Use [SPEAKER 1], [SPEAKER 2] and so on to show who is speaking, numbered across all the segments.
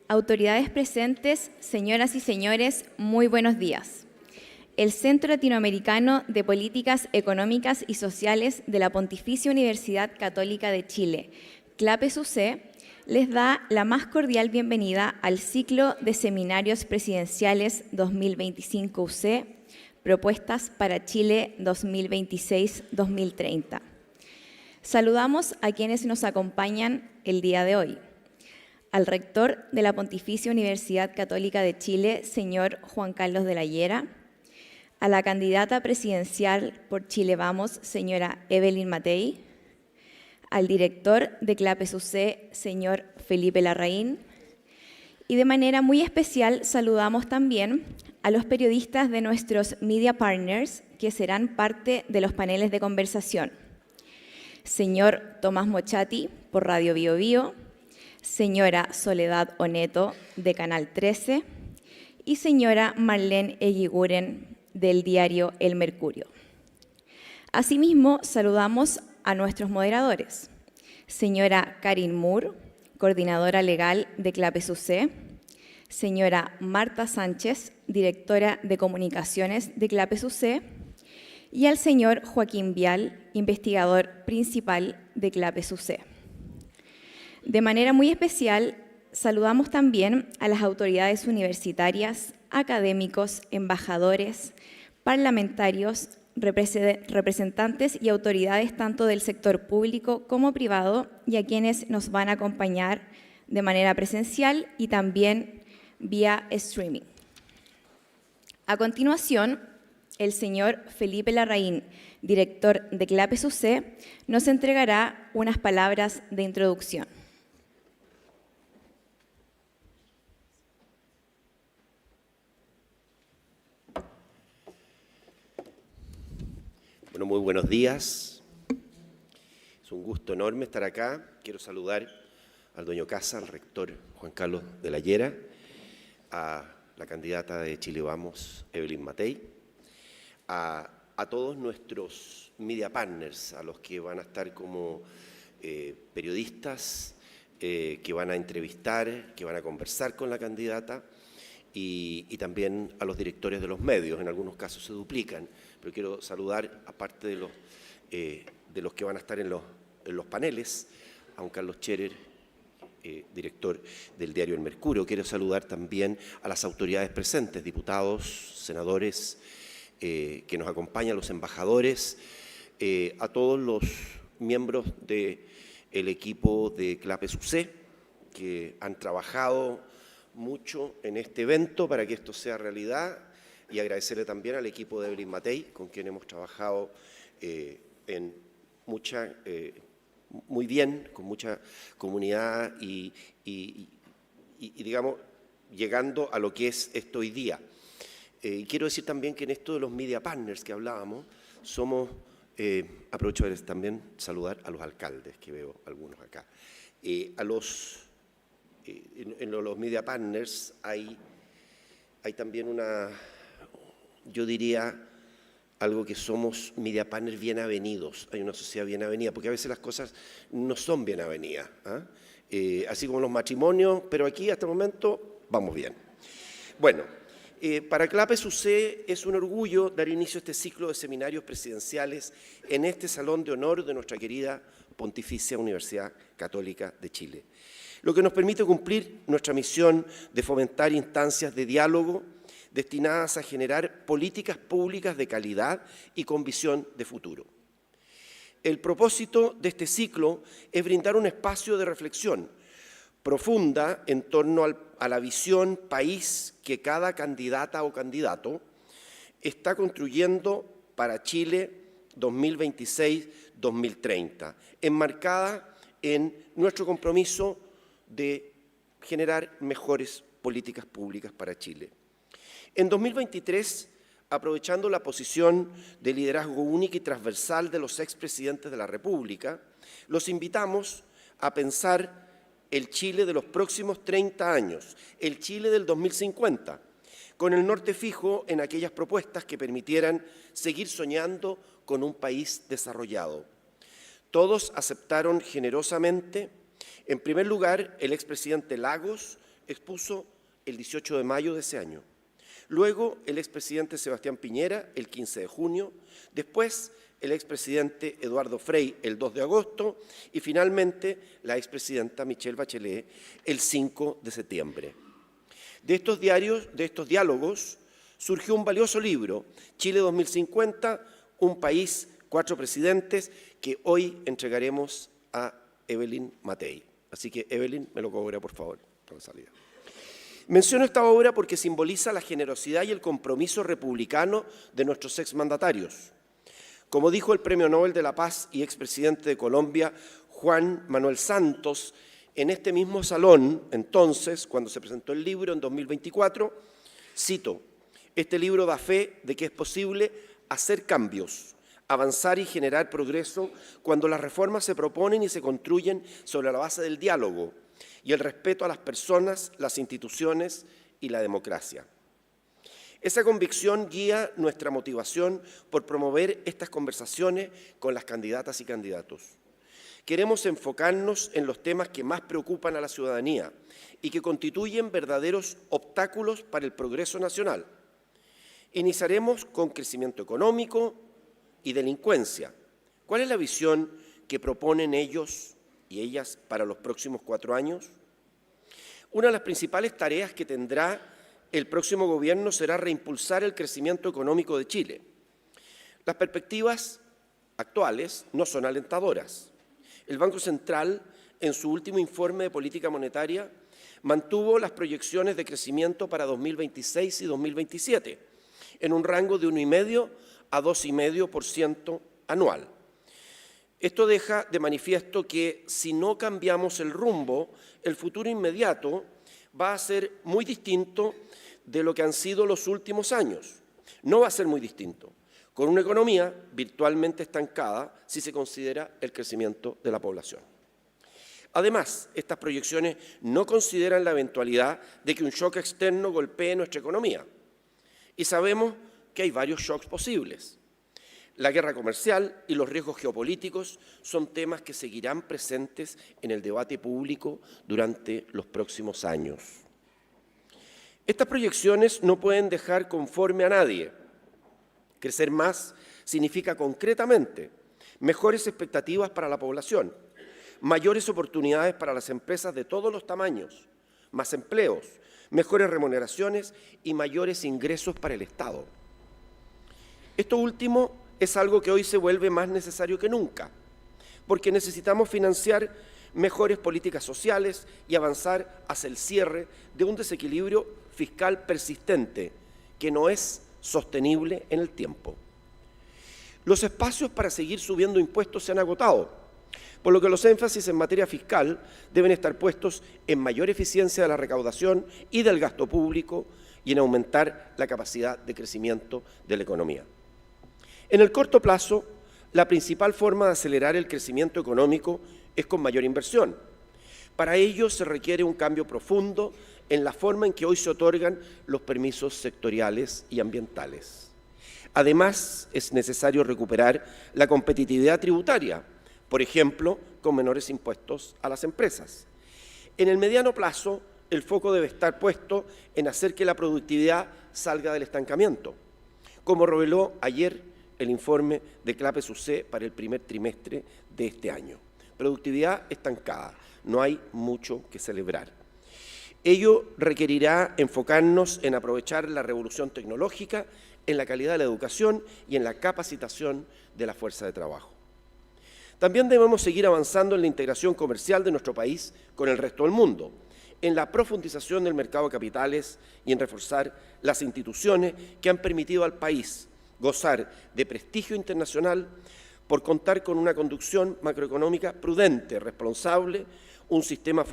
[SPEAKER 1] Autoridades presentes, señoras y señores, muy buenos días. El Centro Latinoamericano de Políticas Económicas y Sociales de la Pontificia Universidad Católica de Chile, CLAPES-UC, les da la más cordial bienvenida al ciclo de seminarios presidenciales 2025 UC, Propuestas para Chile 2026-2030. Saludamos a quienes nos acompañan el día de hoy. Al rector de la Pontificia Universidad Católica de Chile, señor Juan Carlos de la Llera, a la candidata presidencial por Chile Vamos, señora Evelyn Matei, al director de CLAPES-UC, señor Felipe Larraín, y de manera muy especial saludamos también a los periodistas de nuestros media partners que serán parte de los paneles de conversación. Señor Tomás Mochati, por Radio Bio Bio, señora Soledad Oneto, de Canal 13, y señora Marlene Eguiguren, del diario El Mercurio. Asimismo, saludamos a nuestros moderadores, señora Karin Moore, coordinadora legal de CLAPES-UC, señora Marta Sánchez, directora de comunicaciones de CLAPES-UC, y al señor Joaquín Vial, investigador principal de CLAPES-UC. De manera muy especial, saludamos también a las autoridades universitarias, académicos, embajadores, parlamentarios, representantes y autoridades tanto del sector público como privado y a quienes nos van a acompañar de manera presencial y también vía streaming. A continuación, el señor Felipe Larraín, director de CLAPES-UC, nos entregará unas palabras de introducción.
[SPEAKER 2] Bueno, muy buenos días. Es un gusto enorme estar acá. Quiero saludar al dueño casa, al rector Juan Carlos de la Llera, a la candidata de Chile Vamos, Evelyn Matei, a todos nuestros media partners, a los que van a estar como periodistas, que van a entrevistar, que van a conversar con la candidata, y también a los directores de los medios. En algunos casos se duplican, pero quiero saludar, aparte de los que van a estar en los paneles, a don Carlos Scherer, director del diario El Mercurio. Quiero saludar también a las autoridades presentes, diputados, senadores, que nos acompañan, los embajadores, a todos los miembros del equipo de CLAPES-UC, que han trabajado mucho en este evento para que esto sea realidad, y agradecerle también al equipo de Evelyn Matei, con quien hemos trabajado muy bien, con mucha comunidad y digamos, llegando a lo que es esto hoy día. Quiero decir también que en esto de los media partners que hablábamos, aprovecho de también saludar a los alcaldes, que veo algunos acá. En los media partners hay también yo diría, algo que somos media partners bien avenidos. Hay una sociedad bien avenida, porque a veces las cosas no son bien avenidas, así como los matrimonios, pero aquí hasta el momento vamos bien. Bueno, para CLAPES-UC es un orgullo dar inicio a este ciclo de seminarios presidenciales en este Salón de Honor de nuestra querida Pontificia Universidad Católica de Chile, lo que nos permite cumplir nuestra misión de fomentar instancias de diálogo destinadas a generar políticas públicas de calidad y con visión de futuro. El propósito de este ciclo es brindar un espacio de reflexión profunda en torno a la visión país que cada candidata o candidato está construyendo para Chile 2026-2030, enmarcada en nuestro compromiso de generar mejores políticas públicas para Chile. En 2023, aprovechando la posición de liderazgo única y transversal de los expresidentes de la República, los invitamos a pensar el Chile de los próximos 30 años, el Chile del 2050, con el norte fijo en aquellas propuestas que permitieran seguir soñando con un país desarrollado. Todos aceptaron generosamente, en primer lugar, el expresidente Lagos, expuso el 18 de mayo de ese año. Luego, el expresidente Sebastián Piñera, el 15 de junio. Después, el expresidente Eduardo Frei, el 2 de agosto. Y finalmente, la expresidenta Michelle Bachelet, el 5 de septiembre. De estos diálogos, surgió un valioso libro, Chile 2050, un país, 4 presidentes, que hoy entregaremos a Evelyn Matei. Así que, Evelyn, me lo cobra, por favor, para la salida. Menciono esta obra porque simboliza la generosidad y el compromiso republicano de nuestros exmandatarios. Como dijo el Premio Nobel de la Paz y expresidente de Colombia, Juan Manuel Santos, en este mismo salón, entonces, cuando se presentó el libro en 2024, cito: «Este libro da fe de que es posible hacer cambios, avanzar y generar progreso cuando las reformas se proponen y se construyen sobre la base del diálogo y el respeto a las personas, las instituciones y la democracia». Esa convicción guía nuestra motivación por promover estas conversaciones con las candidatas y candidatos. Queremos enfocarnos en los temas que más preocupan a la ciudadanía y que constituyen verdaderos obstáculos para el progreso nacional. Iniciaremos con crecimiento económico y delincuencia. ¿Cuál es la visión que proponen ellos y ellas para los próximos 4 años? Una de las principales tareas que tendrá el próximo gobierno será reimpulsar el crecimiento económico de Chile. Las perspectivas actuales no son alentadoras. El Banco Central, en su último informe de política monetaria, mantuvo las proyecciones de crecimiento para 2026 y 2027 en un rango de 1,5% a 2,5% anual. Esto deja de manifiesto que si no cambiamos el rumbo, el futuro inmediato va a ser muy distinto de lo que han sido los últimos años. No va a ser muy distinto, con una economía virtualmente estancada si se considera el crecimiento de la población. Además, estas proyecciones no consideran la eventualidad de que un shock externo golpee nuestra economía. Y sabemos que hay varios shocks posibles. La guerra comercial y los riesgos geopolíticos son temas que seguirán presentes en el debate público durante los próximos años. Estas proyecciones no pueden dejar conforme a nadie. Crecer más significa concretamente mejores expectativas para la población, mayores oportunidades para las empresas de todos los tamaños, más empleos, mejores remuneraciones y mayores ingresos para el Estado. Esto último es algo que hoy se vuelve más necesario que nunca, porque necesitamos financiar mejores políticas sociales y avanzar hacia el cierre de un desequilibrio fiscal persistente que no es sostenible en el tiempo. Los espacios para seguir subiendo impuestos se han agotado, por lo que los énfasis en materia fiscal deben estar puestos en mayor eficiencia de la recaudación y del gasto público y en aumentar la capacidad de crecimiento de la economía. En el corto plazo, la principal forma de acelerar el crecimiento económico es con mayor inversión. Para ello se requiere un cambio profundo en la forma en que hoy se otorgan los permisos sectoriales y ambientales. Además, es necesario recuperar la competitividad tributaria, por ejemplo, con menores impuestos a las empresas. En el mediano plazo, el foco debe estar puesto en hacer que la productividad salga del estancamiento, como reveló ayer el informe de CLAPES-UC para el primer trimestre de este año. Productividad estancada, no hay mucho que celebrar. Ello requerirá enfocarnos en aprovechar la revolución tecnológica, en la calidad de la educación y en la capacitación de la fuerza de trabajo. También debemos seguir avanzando en la integración comercial de nuestro país con el resto del mundo, en la profundización del mercado de capitales y en reforzar las instituciones que han permitido al país gozar de prestigio internacional por contar con una conducción macroeconómica prudente, responsable, un sistema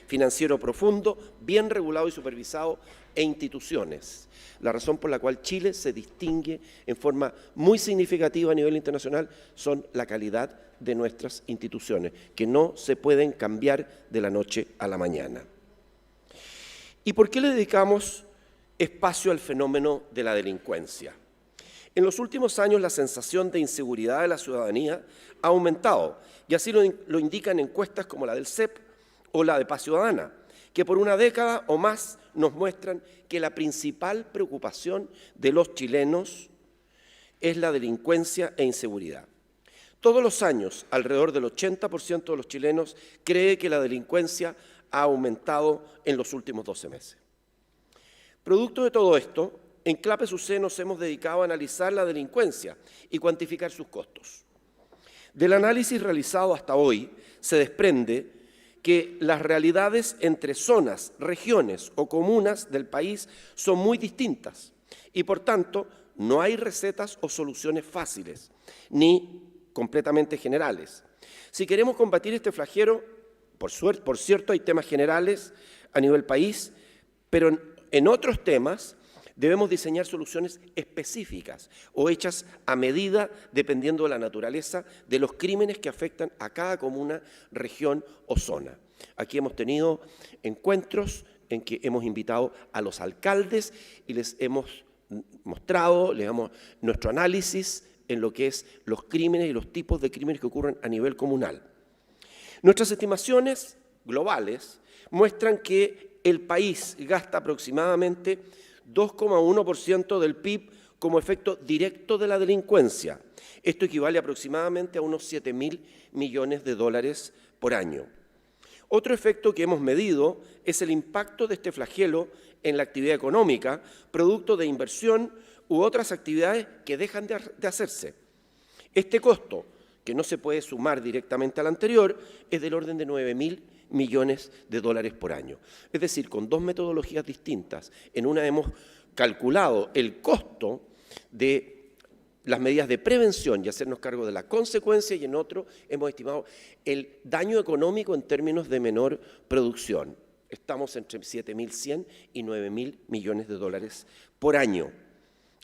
[SPEAKER 2] financiero profundo, bien regulado y supervisado e instituciones. La razón por la cual Chile se distingue en forma muy significativa a nivel internacional son la calidad de nuestras instituciones, que no se pueden cambiar de la noche a la mañana. ¿Y por qué le dedicamos espacio al fenómeno de la delincuencia? En los últimos años la sensación de inseguridad de la ciudadanía ha aumentado, y así lo indican encuestas como la del CEP o la de Paz Ciudadana, que por una década o más nos muestran que la principal preocupación de los chilenos es la delincuencia e inseguridad. Todos los años, alrededor del 80% de los chilenos cree que la delincuencia ha aumentado en los últimos 12 meses. Producto de todo esto, en Clapes UC nos hemos dedicado a analizar la delincuencia y cuantificar sus costos. Del análisis realizado hasta hoy se desprende que las realidades entre zonas, regiones o comunas del país son muy distintas y, por tanto, no hay recetas o soluciones fáciles, ni completamente generales. Si queremos combatir este flagelo, por cierto, hay temas generales a nivel país, pero en otros temas debemos diseñar soluciones específicas o hechas a medida dependiendo de la naturaleza de los crímenes que afectan a cada comuna, región o zona. Aquí hemos tenido encuentros en que hemos invitado a los alcaldes y les hemos mostrado, nuestro análisis en lo que es los crímenes y los tipos de crímenes que ocurren a nivel comunal. Nuestras estimaciones globales muestran que el país gasta aproximadamente 2,1% del PIB como efecto directo de la delincuencia. Esto equivale aproximadamente a unos 7.000 millones de dólares por año. Otro efecto que hemos medido es el impacto de este flagelo en la actividad económica, producto de inversión u otras actividades que dejan de hacerse. Este costo, que no se puede sumar directamente al anterior, es del orden de 9.000 millones de dólares por año. Es decir, con dos metodologías distintas. En una hemos calculado el costo de las medidas de prevención y hacernos cargo de la consecuencia, y en otro hemos estimado el daño económico en términos de menor producción. Estamos entre 7.100 y 9.000 millones de dólares por año.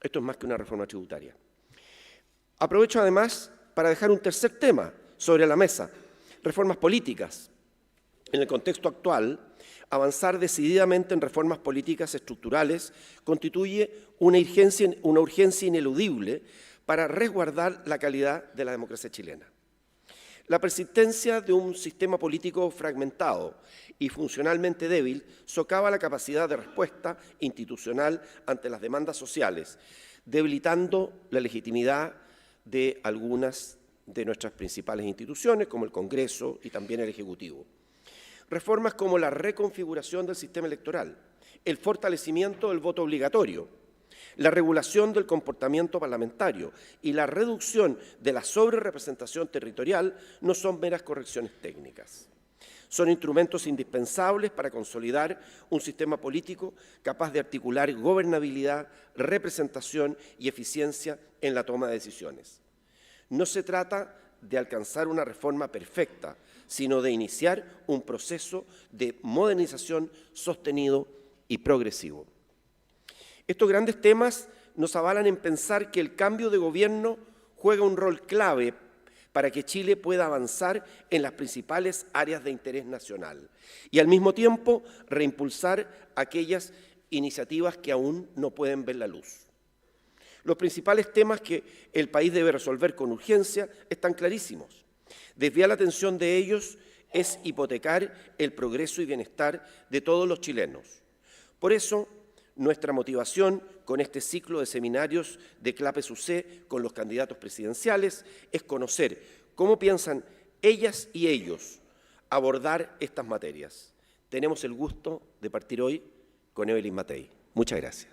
[SPEAKER 2] Esto es más que una reforma tributaria. Aprovecho además para dejar un tercer tema sobre la mesa: reformas políticas. En el contexto actual, avanzar decididamente en reformas políticas estructurales constituye una urgencia ineludible para resguardar la calidad de la democracia chilena. La persistencia de un sistema político fragmentado y funcionalmente débil socava la capacidad de respuesta institucional ante las demandas sociales, debilitando la legitimidad de algunas de nuestras principales instituciones, como el Congreso y también el Ejecutivo. Reformas como la reconfiguración del sistema electoral, el fortalecimiento del voto obligatorio, la regulación del comportamiento parlamentario y la reducción de la sobrerepresentación territorial no son meras correcciones técnicas. Son instrumentos indispensables para consolidar un sistema político capaz de articular gobernabilidad, representación y eficiencia en la toma de decisiones. No se trata de alcanzar una reforma perfecta, sino de iniciar un proceso de modernización sostenido y progresivo. Estos grandes temas nos avalan en pensar que el cambio de gobierno juega un rol clave para que Chile pueda avanzar en las principales áreas de interés nacional y al mismo tiempo reimpulsar aquellas iniciativas que aún no pueden ver la luz. Los principales temas que el país debe resolver con urgencia están clarísimos. Desviar la atención de ellos es hipotecar el progreso y bienestar de todos los chilenos. Por eso, nuestra motivación con este ciclo de seminarios de Clapes UC con los candidatos presidenciales es conocer cómo piensan ellas y ellos abordar estas materias. Tenemos el gusto de partir hoy con Evelyn Matei. Muchas gracias.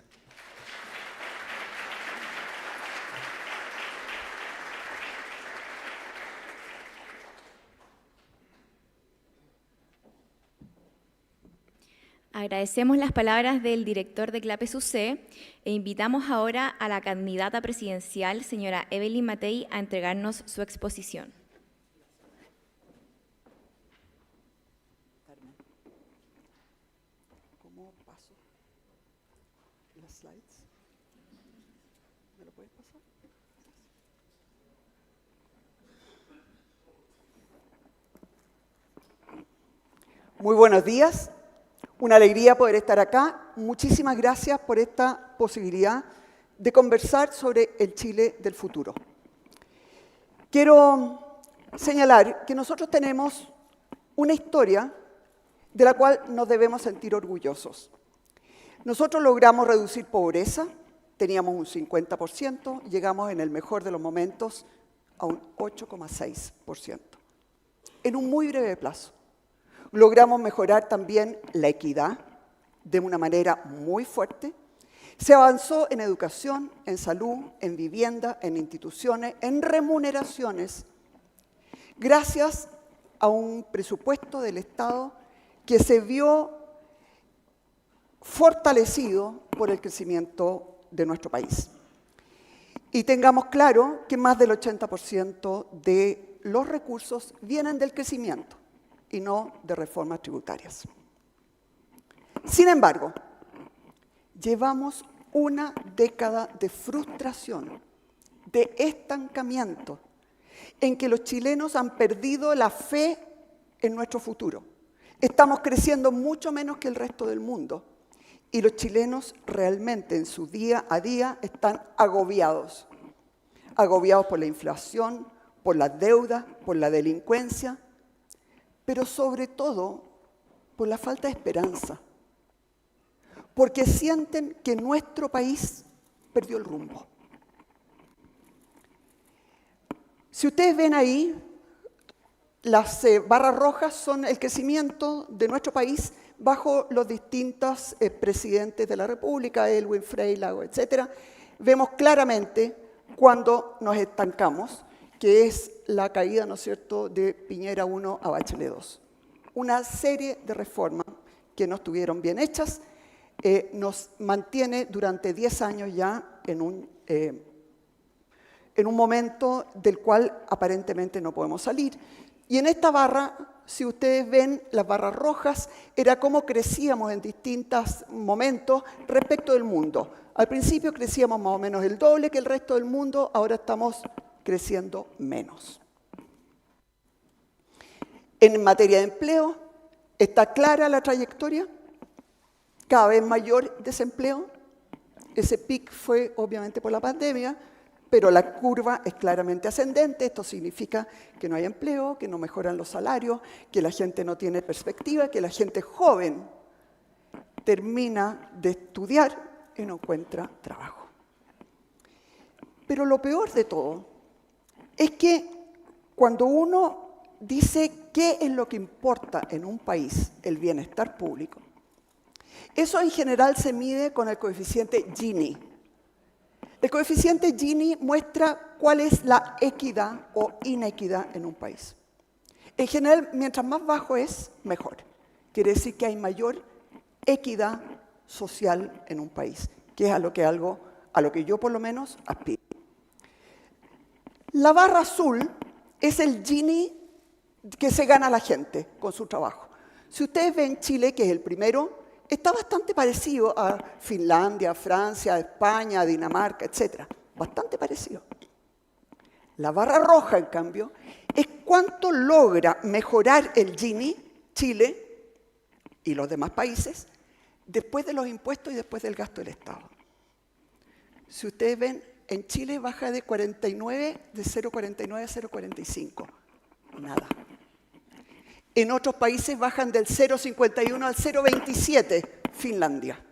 [SPEAKER 1] Agradecemos las palabras del director de Clapes UC e invitamos ahora a la candidata presidencial, señora Evelyn Matei, a entregarnos su exposición.
[SPEAKER 3] ¿Cómo paso las slides? ¿Me lo puedes pasar? Muy buenos días. Una alegría poder estar acá. Muchísimas gracias por esta posibilidad de conversar sobre el Chile del futuro. Quiero señalar que nosotros tenemos una historia de la cual nos debemos sentir orgullosos. Nosotros logramos reducir pobreza, teníamos un 50%, llegamos en el mejor de los momentos a un 8,6%, en un muy breve plazo. Logramos mejorar también la equidad de una manera muy fuerte. Se avanzó en educación, en salud, en vivienda, en instituciones, en remuneraciones, gracias a un presupuesto del Estado que se vio fortalecido por el crecimiento de nuestro país. Y tengamos claro que más del 80% de los recursos vienen del crecimiento y no de reformas tributarias. Sin embargo, llevamos una década de frustración, de estancamiento, en que los chilenos han perdido la fe en nuestro futuro. Estamos creciendo mucho menos que el resto del mundo y los chilenos realmente en su día a día están agobiados. Agobiados por la inflación, por la deuda, por la delincuencia, pero sobre todo por la falta de esperanza. Porque sienten que nuestro país perdió el rumbo. Si ustedes ven ahí, las barras rojas son el crecimiento de nuestro país bajo los distintos presidentes de la República, Elwin, Frei, Lago, etc. Vemos claramente cuando nos estancamos, que es la caída, ¿no es cierto?, de Piñera 1 a Bachelet 2. Una serie de reformas que no estuvieron bien hechas, nos mantiene durante 10 años ya en un momento del cual aparentemente no podemos salir. Y en esta barra, si ustedes ven las barras rojas, era cómo crecíamos en distintos momentos respecto del mundo. Al principio crecíamos más o menos el doble que el resto del mundo, ahora estamos creciendo menos. En materia de empleo, está clara la trayectoria. Cada vez mayor desempleo. Ese pic fue obviamente por la pandemia, pero la curva es claramente ascendente. Esto significa que no hay empleo, que no mejoran los salarios, que la gente no tiene perspectiva, que la gente joven termina de estudiar y no encuentra trabajo. Pero lo peor de todo es que cuando uno dice qué es lo que importa en un país, el bienestar público, eso en general se mide con el coeficiente Gini. El coeficiente Gini muestra cuál es la equidad o inequidad en un país. En general, mientras más bajo es, mejor. Quiere decir que hay mayor equidad social en un país, que es a lo que yo por lo menos aspiro. La barra azul es el Gini que se gana la gente con su trabajo. Si ustedes ven Chile, que es el primero, está bastante parecido a Finlandia, a Francia, a España, a Dinamarca, etc. Bastante parecido. La barra roja, en cambio, es cuánto logra mejorar el Gini, Chile y los demás países, después de los impuestos y después del gasto del Estado. Si ustedes ven, en Chile baja de 49, de 0,49 a 0,45. Nada. En otros países bajan del 0,51 al 0,27, Finlandia.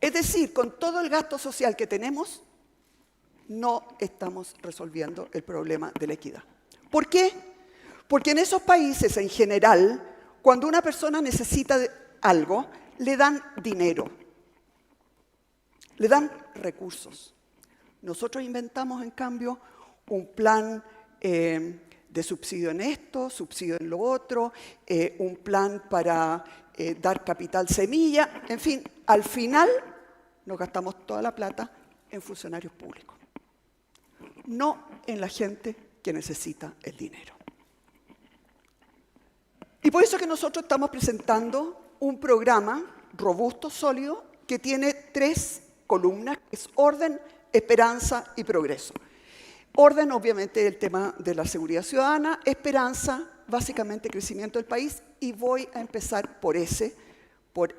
[SPEAKER 3] Es decir, con todo el gasto social que tenemos, no estamos resolviendo el problema de la equidad. ¿Por qué? Porque en esos países, en general, cuando una persona necesita algo, le dan dinero, le dan recursos. Nosotros inventamos, en cambio, un plan de subsidio en esto, subsidio en lo otro, un plan para dar capital semilla, en fin, al final nos gastamos toda la plata en funcionarios públicos, no en la gente que necesita el dinero. Y por eso que nosotros estamos presentando un programa robusto, sólido, que tiene 3 columnas, que es orden, esperanza y progreso. Orden, obviamente, el tema de la seguridad ciudadana. Esperanza, básicamente, crecimiento del país. Y voy a empezar por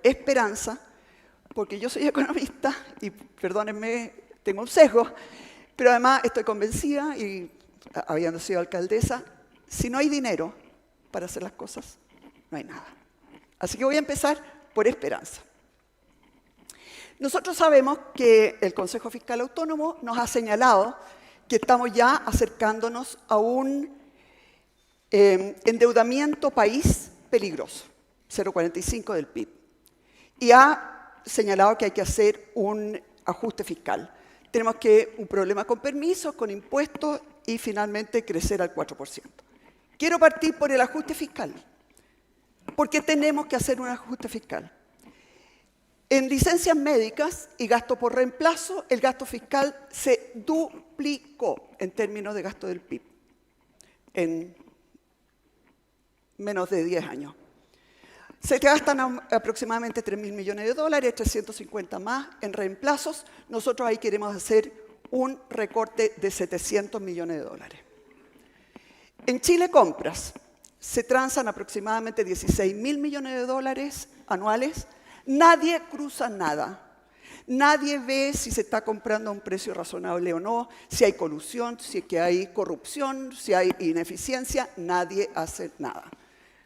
[SPEAKER 3] esperanza, porque yo soy economista y, perdónenme, tengo un sesgo, pero además estoy convencida, y habiendo sido alcaldesa, si no hay dinero para hacer las cosas, no hay nada. Así que voy a empezar por esperanza. Nosotros sabemos que el Consejo Fiscal Autónomo nos ha señalado que estamos ya acercándonos a un endeudamiento país peligroso, 0,45 del PIB. Y ha señalado que hay que hacer un ajuste fiscal. Tenemos un problema con permisos, con impuestos y finalmente crecer al 4%. Quiero partir por el ajuste fiscal. ¿Por qué tenemos que hacer un ajuste fiscal? En licencias médicas y gasto por reemplazo, el gasto fiscal se duplicó en términos de gasto del PIB en menos de 10 años. Se gastan aproximadamente 3.000 millones de dólares, 350 más en reemplazos. Nosotros ahí queremos hacer un recorte de 700 millones de dólares. En Chile Compras se transan aproximadamente 16.000 millones de dólares anuales. Nadie cruza nada. Nadie ve si se está comprando a un precio razonable o no, si hay colusión, si hay corrupción, si hay ineficiencia. Nadie hace nada.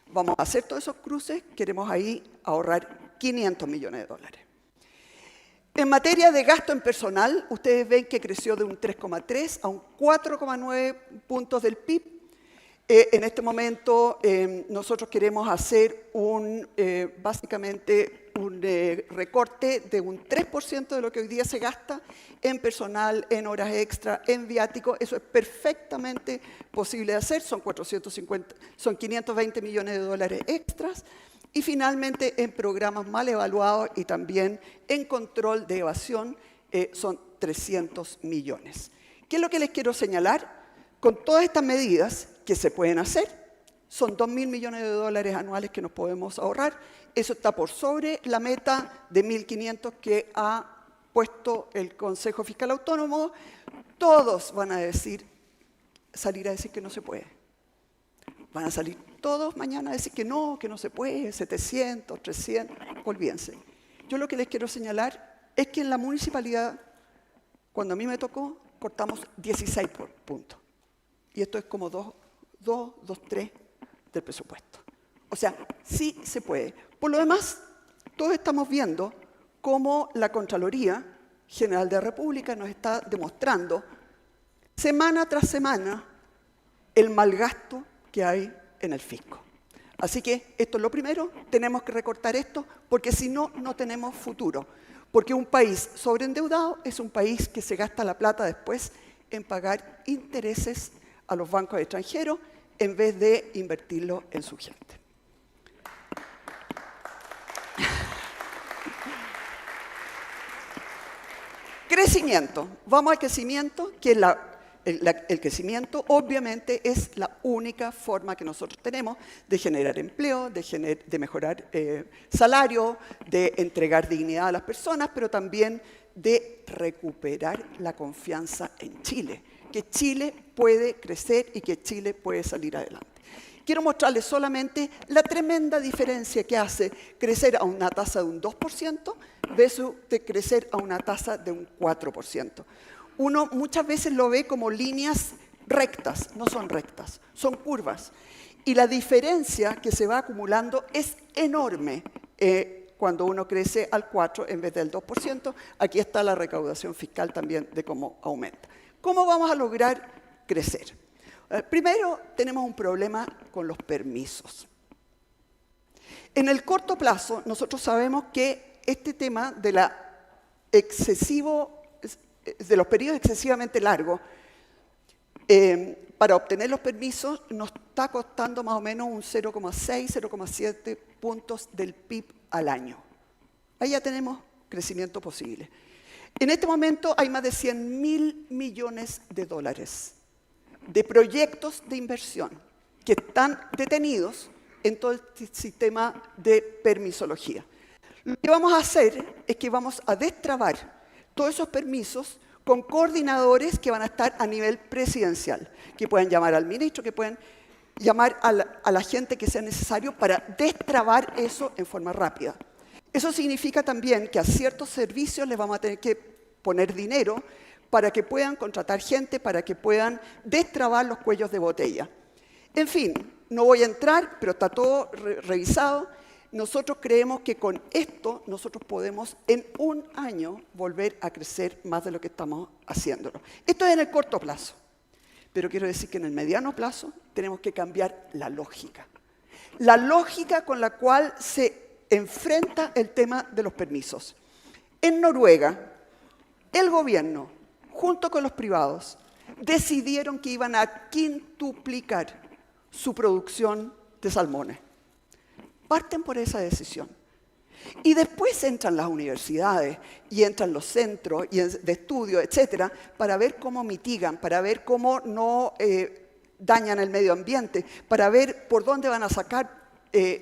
[SPEAKER 3] Vamos a hacer todos esos cruces, queremos ahí ahorrar 500 millones de dólares. En materia de gasto en personal, ustedes ven que creció de un 3,3 a un 4,9 puntos del PIB. En este momento nosotros queremos hacer básicamente un recorte de un 3% de lo que hoy día se gasta en personal, en horas extra, en viático. Eso es perfectamente posible de hacer, son 520 millones de dólares extras. Y finalmente en programas mal evaluados y también en control de evasión son 300 millones. ¿Qué es lo que les quiero señalar? Con todas estas medidas que se pueden hacer, son 2.000 millones de dólares anuales que nos podemos ahorrar. Eso está por sobre la meta de 1.500 que ha puesto el Consejo Fiscal Autónomo. Todos van a salir a decir que no se puede. Van a salir todos mañana a decir que no se puede, 700, 300, olvídense. Yo lo que les quiero señalar es que en la municipalidad, cuando a mí me tocó, cortamos 16 puntos. Y esto es como 3 del presupuesto. O sea, sí se puede. Por lo demás, todos estamos viendo cómo la Contraloría General de la República nos está demostrando semana tras semana el malgasto que hay en el fisco. Así que esto es lo primero, tenemos que recortar esto porque si no, no tenemos futuro. Porque un país sobreendeudado es un país que se gasta la plata después en pagar intereses a los bancos extranjeros en vez de invertirlo en su gente. Crecimiento. Vamos al crecimiento, que el crecimiento obviamente es la única forma que nosotros tenemos de generar empleo, de mejorar salario, de entregar dignidad a las personas, pero también de recuperar la confianza en Chile, que Chile puede crecer y que Chile puede salir adelante. Quiero mostrarles solamente la tremenda diferencia que hace crecer a una tasa de un 2% versus de crecer a una tasa de un 4%. Uno muchas veces lo ve como líneas rectas, no son rectas, son curvas. Y la diferencia que se va acumulando es enorme cuando uno crece al 4% en vez del 2%. Aquí está la recaudación fiscal también de cómo aumenta. ¿Cómo vamos a lograr crecer? Primero, tenemos un problema con los permisos. En el corto plazo, nosotros sabemos que este tema de los periodos excesivamente largos para obtener los permisos nos está costando más o menos un 0,6, 0,7 puntos del PIB al año. Ahí ya tenemos crecimiento posible. En este momento hay más de 100.000 millones de dólares de proyectos de inversión que están detenidos en todo el sistema de permisología. Lo que vamos a hacer es que vamos a destrabar todos esos permisos con coordinadores que van a estar a nivel presidencial, que pueden llamar al ministro, que pueden llamar a la gente que sea necesario para destrabar eso en forma rápida. Eso significa también que a ciertos servicios les vamos a tener que poner dinero para que puedan contratar gente, para que puedan destrabar los cuellos de botella. En fin, no voy a entrar, pero está todo revisado. Nosotros creemos que con esto nosotros podemos en un año volver a crecer más de lo que estamos haciéndolo. Esto es en el corto plazo, pero quiero decir que en el mediano plazo tenemos que cambiar la lógica. La lógica con la cual se enfrenta el tema de los permisos. En Noruega, el gobierno, junto con los privados, decidieron que iban a quintuplicar su producción de salmones. Parten por esa decisión. Y después entran las universidades y entran los centros de estudio, etcétera, para ver cómo mitigan, para ver cómo no dañan el medio ambiente, para ver por dónde van a sacar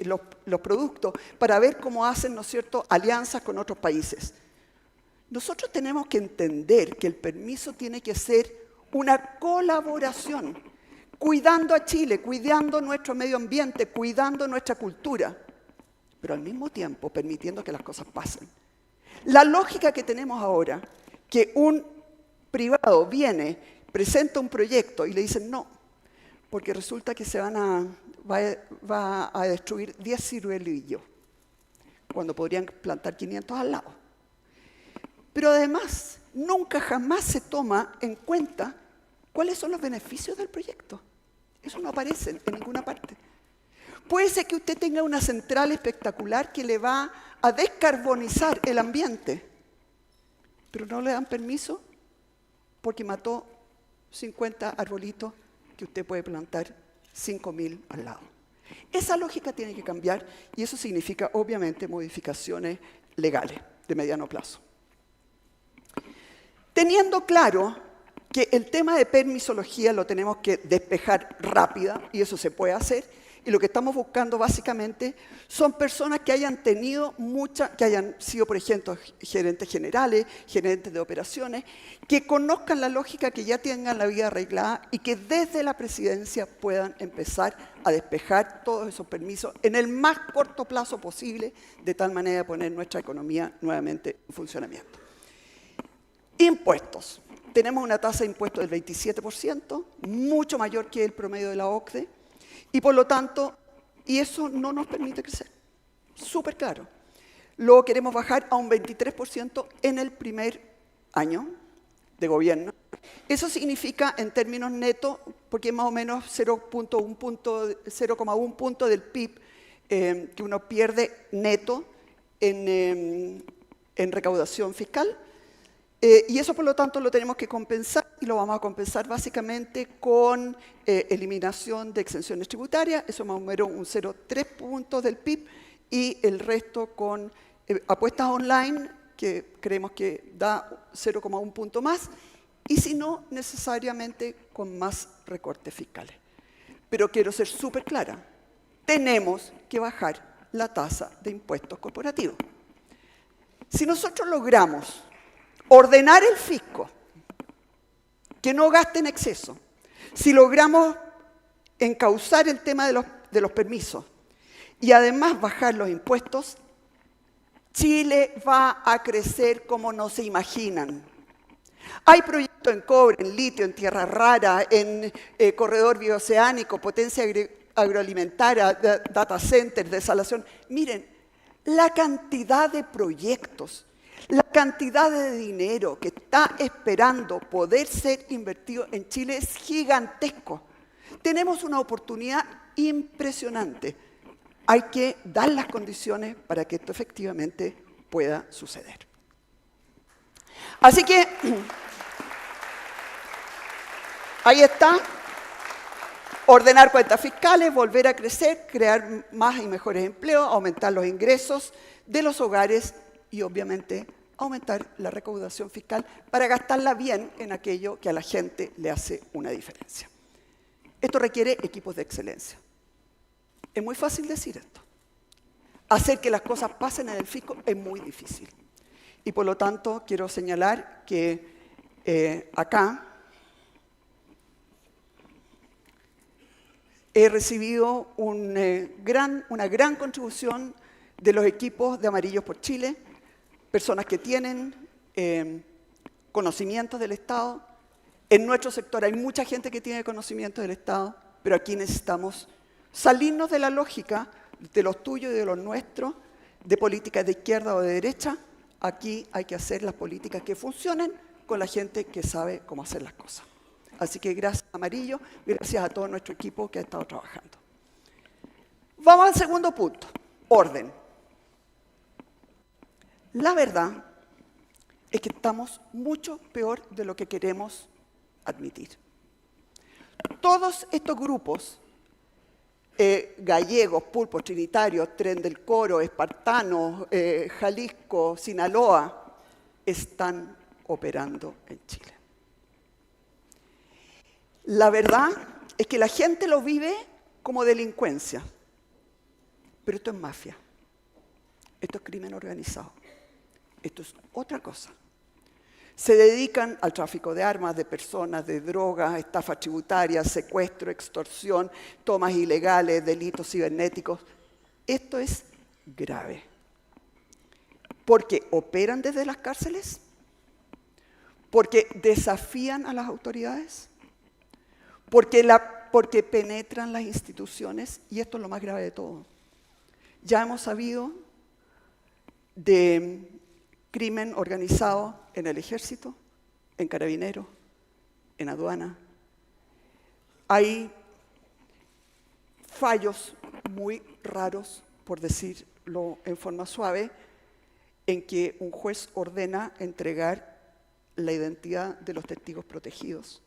[SPEAKER 3] los productos, para ver cómo hacen, ¿no es cierto?, alianzas con otros países. Nosotros tenemos que entender que el permiso tiene que ser una colaboración, cuidando a Chile, cuidando nuestro medio ambiente, cuidando nuestra cultura, pero al mismo tiempo permitiendo que las cosas pasen. La lógica que tenemos ahora, que un privado viene, presenta un proyecto y le dicen no, porque resulta que va a destruir 10 ciruelillos, cuando podrían plantar 500 al lado. Pero además, nunca jamás se toma en cuenta cuáles son los beneficios del proyecto. Eso no aparece en ninguna parte. Puede ser que usted tenga una central espectacular que le va a descarbonizar el ambiente, pero no le dan permiso porque mató 50 arbolitos que usted puede plantar 5.000 al lado. Esa lógica tiene que cambiar y eso significa, obviamente, modificaciones legales de mediano plazo. Teniendo claro que el tema de permisología lo tenemos que despejar rápida, y eso se puede hacer, y lo que estamos buscando básicamente son personas que hayan tenido que hayan sido, por ejemplo, gerentes generales, gerentes de operaciones, que conozcan la lógica, que ya tengan la vida arreglada y que desde la presidencia puedan empezar a despejar todos esos permisos en el más corto plazo posible, de tal manera de poner nuestra economía nuevamente en funcionamiento. Impuestos. Tenemos una tasa de impuestos del 27%, mucho mayor que el promedio de la OCDE, y por lo tanto, y eso no nos permite crecer. Súper claro. Lo queremos bajar a un 23% en el primer año de gobierno. Eso significa, en términos netos, porque es más o menos 0,1 punto del PIB que uno pierde neto en recaudación fiscal. Y eso, por lo tanto, lo tenemos que compensar, y lo vamos a compensar básicamente con eliminación de exenciones tributarias, eso más o menos un 0,3 puntos del PIB, y el resto con apuestas online, que creemos que da 0,1 punto más, y si no, necesariamente con más recortes fiscales. Pero quiero ser súper clara, tenemos que bajar la tasa de impuestos corporativos. Si nosotros logramos ordenar el fisco, que no gaste en exceso, si logramos encauzar el tema de los permisos y además bajar los impuestos, Chile va a crecer como no se imaginan. Hay proyectos en cobre, en litio, en tierra rara, en corredor bioceánico, potencia agroalimentaria, data center, desalación. Miren, la cantidad de proyectos, la cantidad de dinero que está esperando poder ser invertido en Chile es gigantesco. Tenemos una oportunidad impresionante. Hay que dar las condiciones para que esto efectivamente pueda suceder. Así que, ahí está. Ordenar cuentas fiscales, volver a crecer, crear más y mejores empleos, aumentar los ingresos de los hogares y obviamente aumentar la recaudación fiscal para gastarla bien en aquello que a la gente le hace una diferencia. Esto requiere equipos de excelencia. Es muy fácil decir esto. Hacer que las cosas pasen en el fisco es muy difícil. Y por lo tanto quiero señalar que acá he recibido una gran contribución de los equipos de Amarillos por Chile, personas que tienen conocimientos del Estado. En nuestro sector hay mucha gente que tiene conocimientos del Estado. pero aquí necesitamos salirnos de la lógica de los tuyos y de los nuestros, de políticas de izquierda o de derecha. Aquí hay que hacer las políticas que funcionen con la gente que sabe cómo hacer las cosas. Así que gracias, Amarillo, gracias a todo nuestro equipo que ha estado trabajando. Vamos al segundo punto, orden. La verdad es que estamos mucho peor de lo que queremos admitir. Todos estos grupos, gallegos, pulpos, trinitarios, Tren del Coro, espartanos, Jalisco, Sinaloa, están operando en Chile. La verdad es que la gente lo vive como delincuencia, pero esto es mafia, esto es crimen organizado, esto es otra cosa. Se dedican al tráfico de armas, de personas, de drogas, estafas tributarias, secuestro, extorsión, tomas ilegales, delitos cibernéticos. Esto es grave. Porque operan desde las cárceles, porque desafían a las autoridades, porque penetran las instituciones, y esto es lo más grave de todo. Ya hemos sabido de crimen organizado en el ejército, en carabineros, en aduana. Hay fallos muy raros, por decirlo en forma suave, en que un juez ordena entregar la identidad de los testigos protegidos.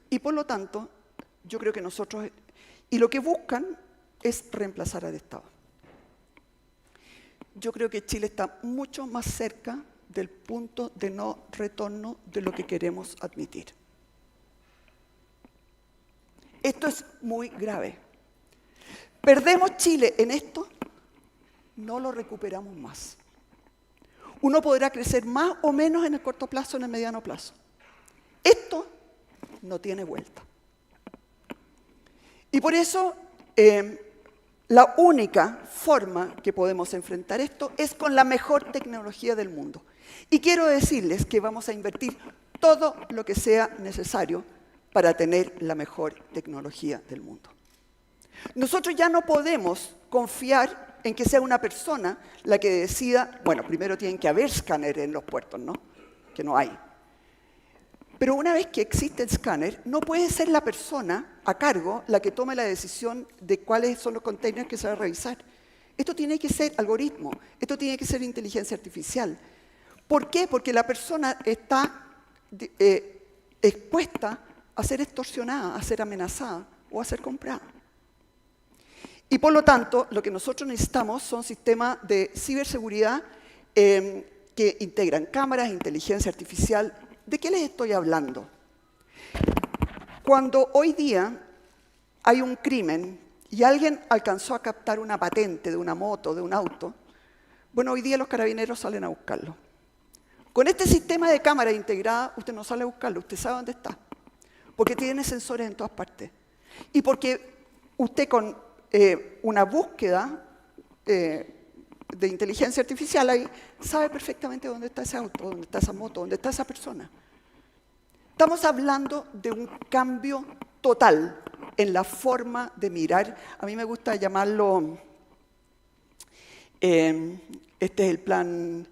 [SPEAKER 3] Y por lo tanto, yo creo que nosotros, y lo que buscan es reemplazar al Estado. Yo creo que Chile está mucho más cerca del punto de no retorno de lo que queremos admitir. Esto es muy grave. Perdemos Chile en esto, no lo recuperamos más. Uno podrá crecer más o menos en el corto plazo, en el mediano plazo. Esto no tiene vuelta. Y por eso la única forma que podemos enfrentar esto es con la mejor tecnología del mundo. Y quiero decirles que vamos a invertir todo lo que sea necesario para tener la mejor tecnología del mundo. Nosotros ya no podemos confiar en que sea una persona la que decida, bueno, primero tienen que haber escáner en los puertos, ¿no? Que no hay. Pero una vez que existe el escáner, no puede ser la persona a cargo la que tome la decisión de cuáles son los containers que se va a revisar. Esto tiene que ser algoritmo, esto tiene que ser inteligencia artificial. ¿Por qué? Porque la persona está expuesta a ser extorsionada, a ser amenazada o a ser comprada. Y por lo tanto, lo que nosotros necesitamos son sistemas de ciberseguridad que integran cámaras, inteligencia artificial. ¿De qué les estoy hablando? Cuando hoy día hay un crimen y alguien alcanzó a captar una patente de una moto, de un auto, bueno, hoy día los carabineros salen a buscarlo. Con este sistema de cámara integrada, usted no sale a buscarlo, usted sabe dónde está. Porque tiene sensores en todas partes. Y porque usted con una búsqueda de inteligencia artificial ahí, sabe perfectamente dónde está ese auto, dónde está esa moto, dónde está esa persona. Estamos hablando de un cambio total en la forma de mirar. A mí me gusta llamarlo, este es el plan,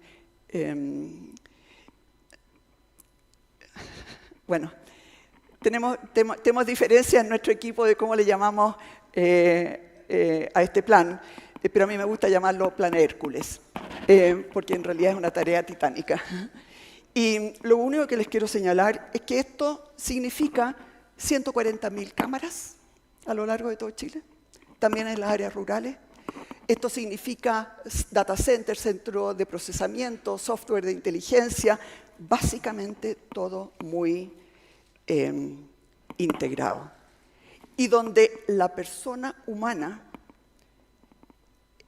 [SPEAKER 3] bueno, tenemos diferencias en nuestro equipo de cómo le llamamos a este plan, pero a mí me gusta llamarlo Plan Hércules, porque en realidad es una tarea titánica. Y lo único que les quiero señalar es que esto significa 140.000 cámaras a lo largo de todo Chile, también en las áreas rurales. Esto significa data centers, centro de procesamiento, software de inteligencia, básicamente todo muy integrado. Y donde la persona humana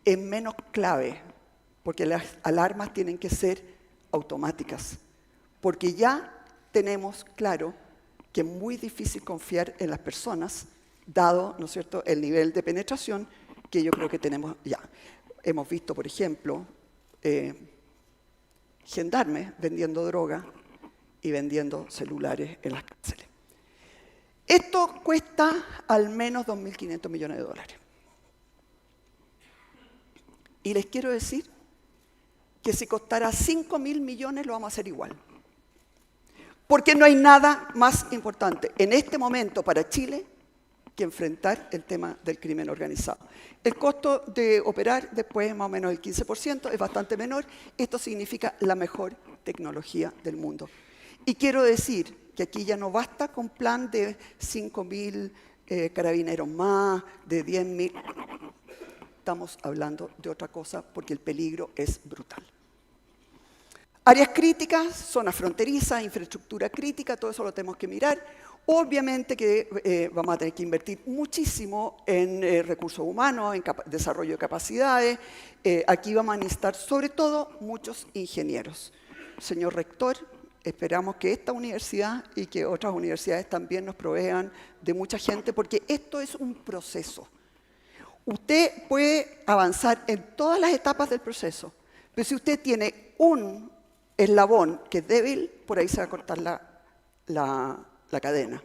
[SPEAKER 3] es menos clave, porque las alarmas tienen que ser automáticas, porque ya tenemos claro que es muy difícil confiar en las personas, dado, ¿no es cierto?, el nivel de penetración que yo creo que tenemos ya. Hemos visto, por ejemplo, gendarmes vendiendo droga y vendiendo celulares en las cárceles. Esto cuesta al menos 2.500 millones de dólares. Y les quiero decir que si costara 5.000 millones lo vamos a hacer igual. Porque no hay nada más importante en este momento para Chile que enfrentar el tema del crimen organizado. El costo de operar después es más o menos el 15%, es bastante menor. Esto significa la mejor tecnología del mundo. Y quiero decir que aquí ya no basta con plan de 5.000 carabineros más, de 10.000. Estamos hablando de otra cosa porque el peligro es brutal. Áreas críticas, zonas fronterizas, infraestructura crítica, todo eso lo tenemos que mirar. Obviamente que vamos a tener que invertir muchísimo en recursos humanos, en desarrollo de capacidades. Aquí vamos a necesitar sobre todo muchos ingenieros. Señor rector, esperamos que esta universidad y que otras universidades también nos provean de mucha gente, porque esto es un proceso. Usted puede avanzar en todas las etapas del proceso, pero si usted tiene un eslabón que es débil, por ahí se va a cortar la cadena.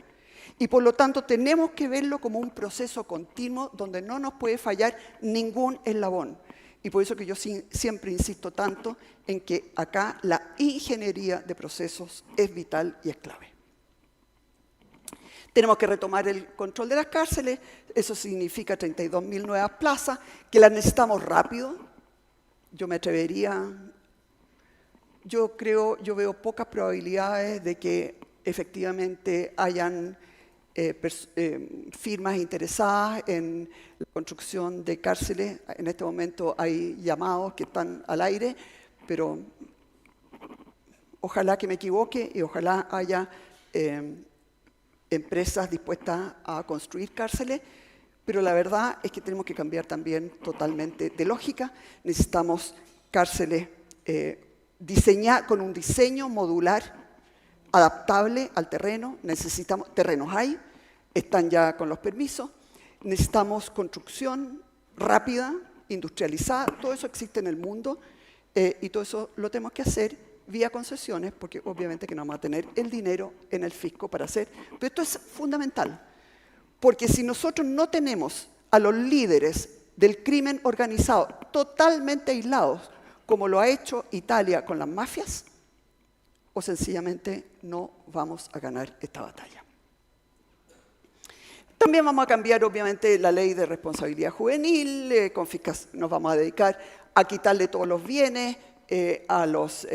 [SPEAKER 3] Y por lo tanto tenemos que verlo como un proceso continuo donde no nos puede fallar ningún eslabón. Y por eso que yo siempre insisto tanto en que acá la ingeniería de procesos es vital y es clave. Tenemos que retomar el control de las cárceles, eso significa 32.000 nuevas plazas, que las necesitamos rápido. Yo me atrevería, yo veo pocas probabilidades de que efectivamente hayan firmas interesadas en la construcción de cárceles. En este momento hay llamados que están al aire, pero ojalá que me equivoque y ojalá haya empresas dispuestas a construir cárceles, pero la verdad es que tenemos que cambiar también totalmente de lógica. Necesitamos cárceles con un diseño modular, adaptable al terreno. Necesitamos, terrenos hay, están ya con los permisos. Necesitamos construcción rápida, industrializada, todo eso existe en el mundo y todo eso lo tenemos que hacer vía concesiones, porque obviamente que no vamos a tener el dinero en el fisco para hacer. Pero esto es fundamental, porque si nosotros no tenemos a los líderes del crimen organizado totalmente aislados, como lo ha hecho Italia con las mafias, o sencillamente no vamos a ganar esta batalla. También vamos a cambiar, obviamente, la ley de responsabilidad juvenil, nos vamos a dedicar a quitarle todos los bienes a los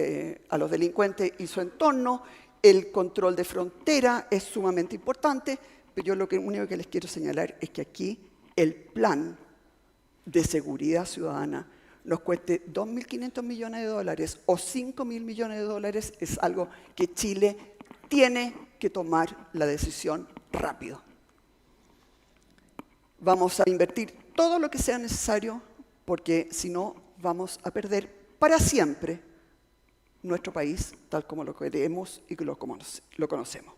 [SPEAKER 3] delincuentes y su entorno. El control de frontera es sumamente importante, pero yo lo único que les quiero señalar es que aquí el plan de seguridad ciudadana nos cueste 2.500 millones de dólares o 5.000 millones de dólares, es algo que Chile tiene que tomar la decisión rápido. Vamos a invertir todo lo que sea necesario, porque si no vamos a perder para siempre nuestro país tal como lo queremos y lo conocemos.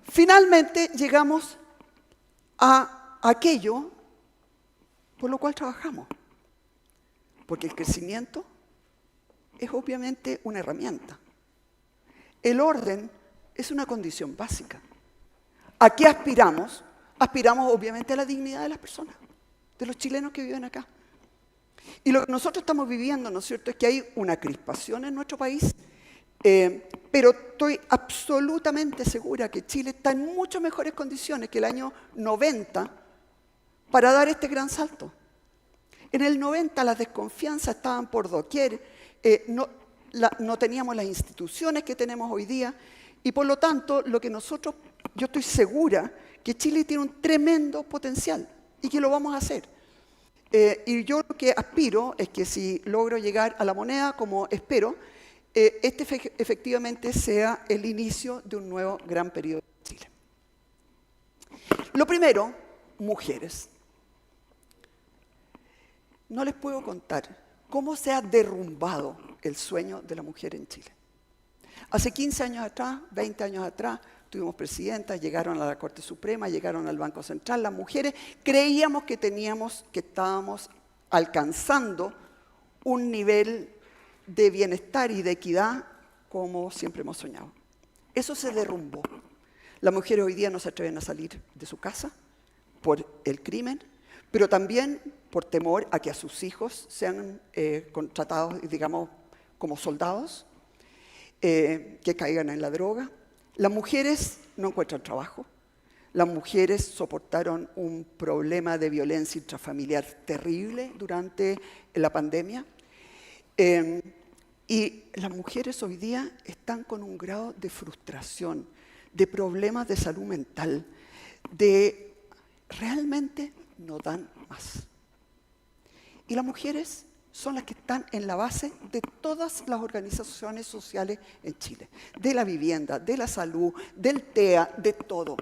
[SPEAKER 3] Finalmente llegamos a aquello por lo cual trabajamos, porque el crecimiento es obviamente una herramienta. El orden es una condición básica. ¿A qué aspiramos? Aspiramos obviamente a la dignidad de las personas, de los chilenos que viven acá. Y lo que nosotros estamos viviendo, ¿no es cierto?, es que hay una crispación en nuestro país, pero estoy absolutamente segura que Chile está en mucho mejores condiciones que el año 90 para dar este gran salto. En el 90 las desconfianzas estaban por doquier, no teníamos las instituciones que tenemos hoy día, y por lo tanto, yo estoy segura que Chile tiene un tremendo potencial y que lo vamos a hacer. Y yo lo que aspiro es que si logro llegar a la moneda, como espero, efectivamente sea el inicio de un nuevo gran periodo en Chile. Lo primero, mujeres. No les puedo contar cómo se ha derrumbado el sueño de la mujer en Chile. Hace 15 años atrás, 20 años atrás, tuvimos presidentas, llegaron a la Corte Suprema, llegaron al Banco Central. Las mujeres creíamos que estábamos alcanzando un nivel de bienestar y de equidad como siempre hemos soñado. Eso se derrumbó. Las mujeres hoy día no se atreven a salir de su casa por el crimen, pero también por temor a que a sus hijos sean contratados, digamos, como soldados, que caigan en la droga. Las mujeres no encuentran trabajo. Las mujeres soportaron un problema de violencia intrafamiliar terrible durante la pandemia. Y las mujeres hoy día están con un grado de frustración, de problemas de salud mental, de realmente no dan más. Y las mujeres son las que están en la base de todas las organizaciones sociales en Chile, de la vivienda, de la salud, del TEA, de todo.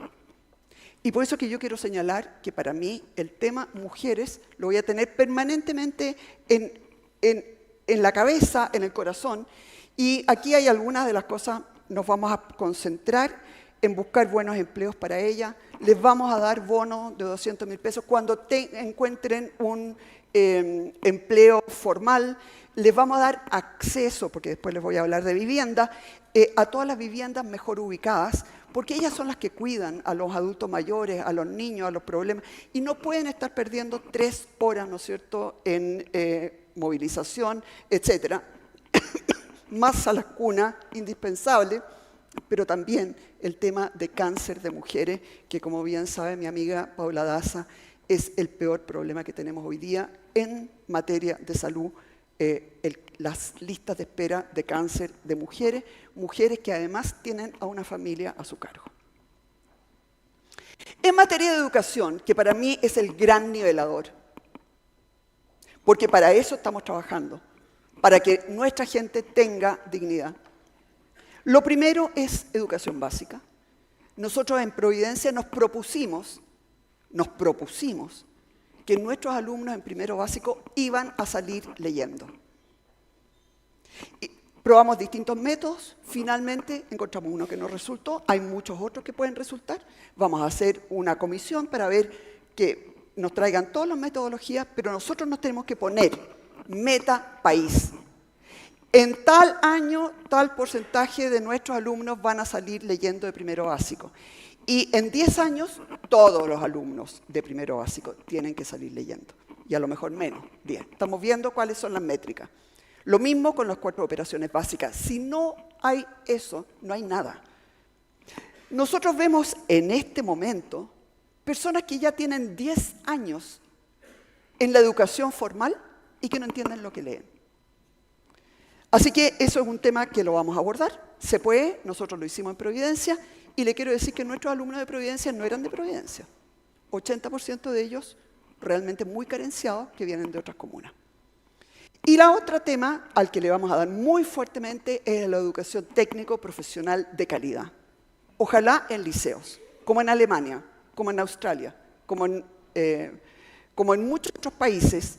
[SPEAKER 3] Y por eso que yo quiero señalar que para mí el tema mujeres lo voy a tener permanentemente en la cabeza, en el corazón. Y aquí hay algunas de las cosas, nos vamos a concentrar en buscar buenos empleos para ellas. Les vamos a dar bonos de 200.000 pesos cuando encuentren un empleo formal. Les vamos a dar acceso, porque después les voy a hablar de vivienda, a todas las viviendas mejor ubicadas, porque ellas son las que cuidan a los adultos mayores, a los niños, a los problemas, y no pueden estar perdiendo 3 horas, ¿no es cierto?, en movilización, etcétera. Más a las cunas, indispensable, pero también el tema de cáncer de mujeres, que como bien sabe mi amiga Paula Daza, es el peor problema que tenemos hoy día en materia de salud. Las listas de espera de cáncer de mujeres, mujeres que además tienen a una familia a su cargo. En materia de educación, que para mí es el gran nivelador, porque para eso estamos trabajando, para que nuestra gente tenga dignidad. Lo primero es educación básica. Nosotros en Providencia nos propusimos que nuestros alumnos en primero básico iban a salir leyendo. Y probamos distintos métodos, finalmente encontramos uno que nos resultó, hay muchos otros que pueden resultar. Vamos a hacer una comisión para ver que nos traigan todas las metodologías, pero nosotros nos tenemos que poner meta país. En tal año, tal porcentaje de nuestros alumnos van a salir leyendo de primero básico. Y en 10 años, todos los alumnos de primero básico tienen que salir leyendo. Y a lo mejor menos, 10. Estamos viendo cuáles son las métricas. Lo mismo con las 4 operaciones básicas. Si no hay eso, no hay nada. Nosotros vemos en este momento personas que ya tienen 10 años en la educación formal y que no entienden lo que leen. Así que eso es un tema que lo vamos a abordar. Se puede, nosotros lo hicimos en Providencia. Y le quiero decir que nuestros alumnos de Providencia no eran de Providencia. 80% de ellos realmente muy carenciados que vienen de otras comunas. Y la otra tema al que le vamos a dar muy fuertemente es la educación técnico-profesional de calidad. Ojalá en liceos, como en Alemania, como en Australia, como en muchos otros países,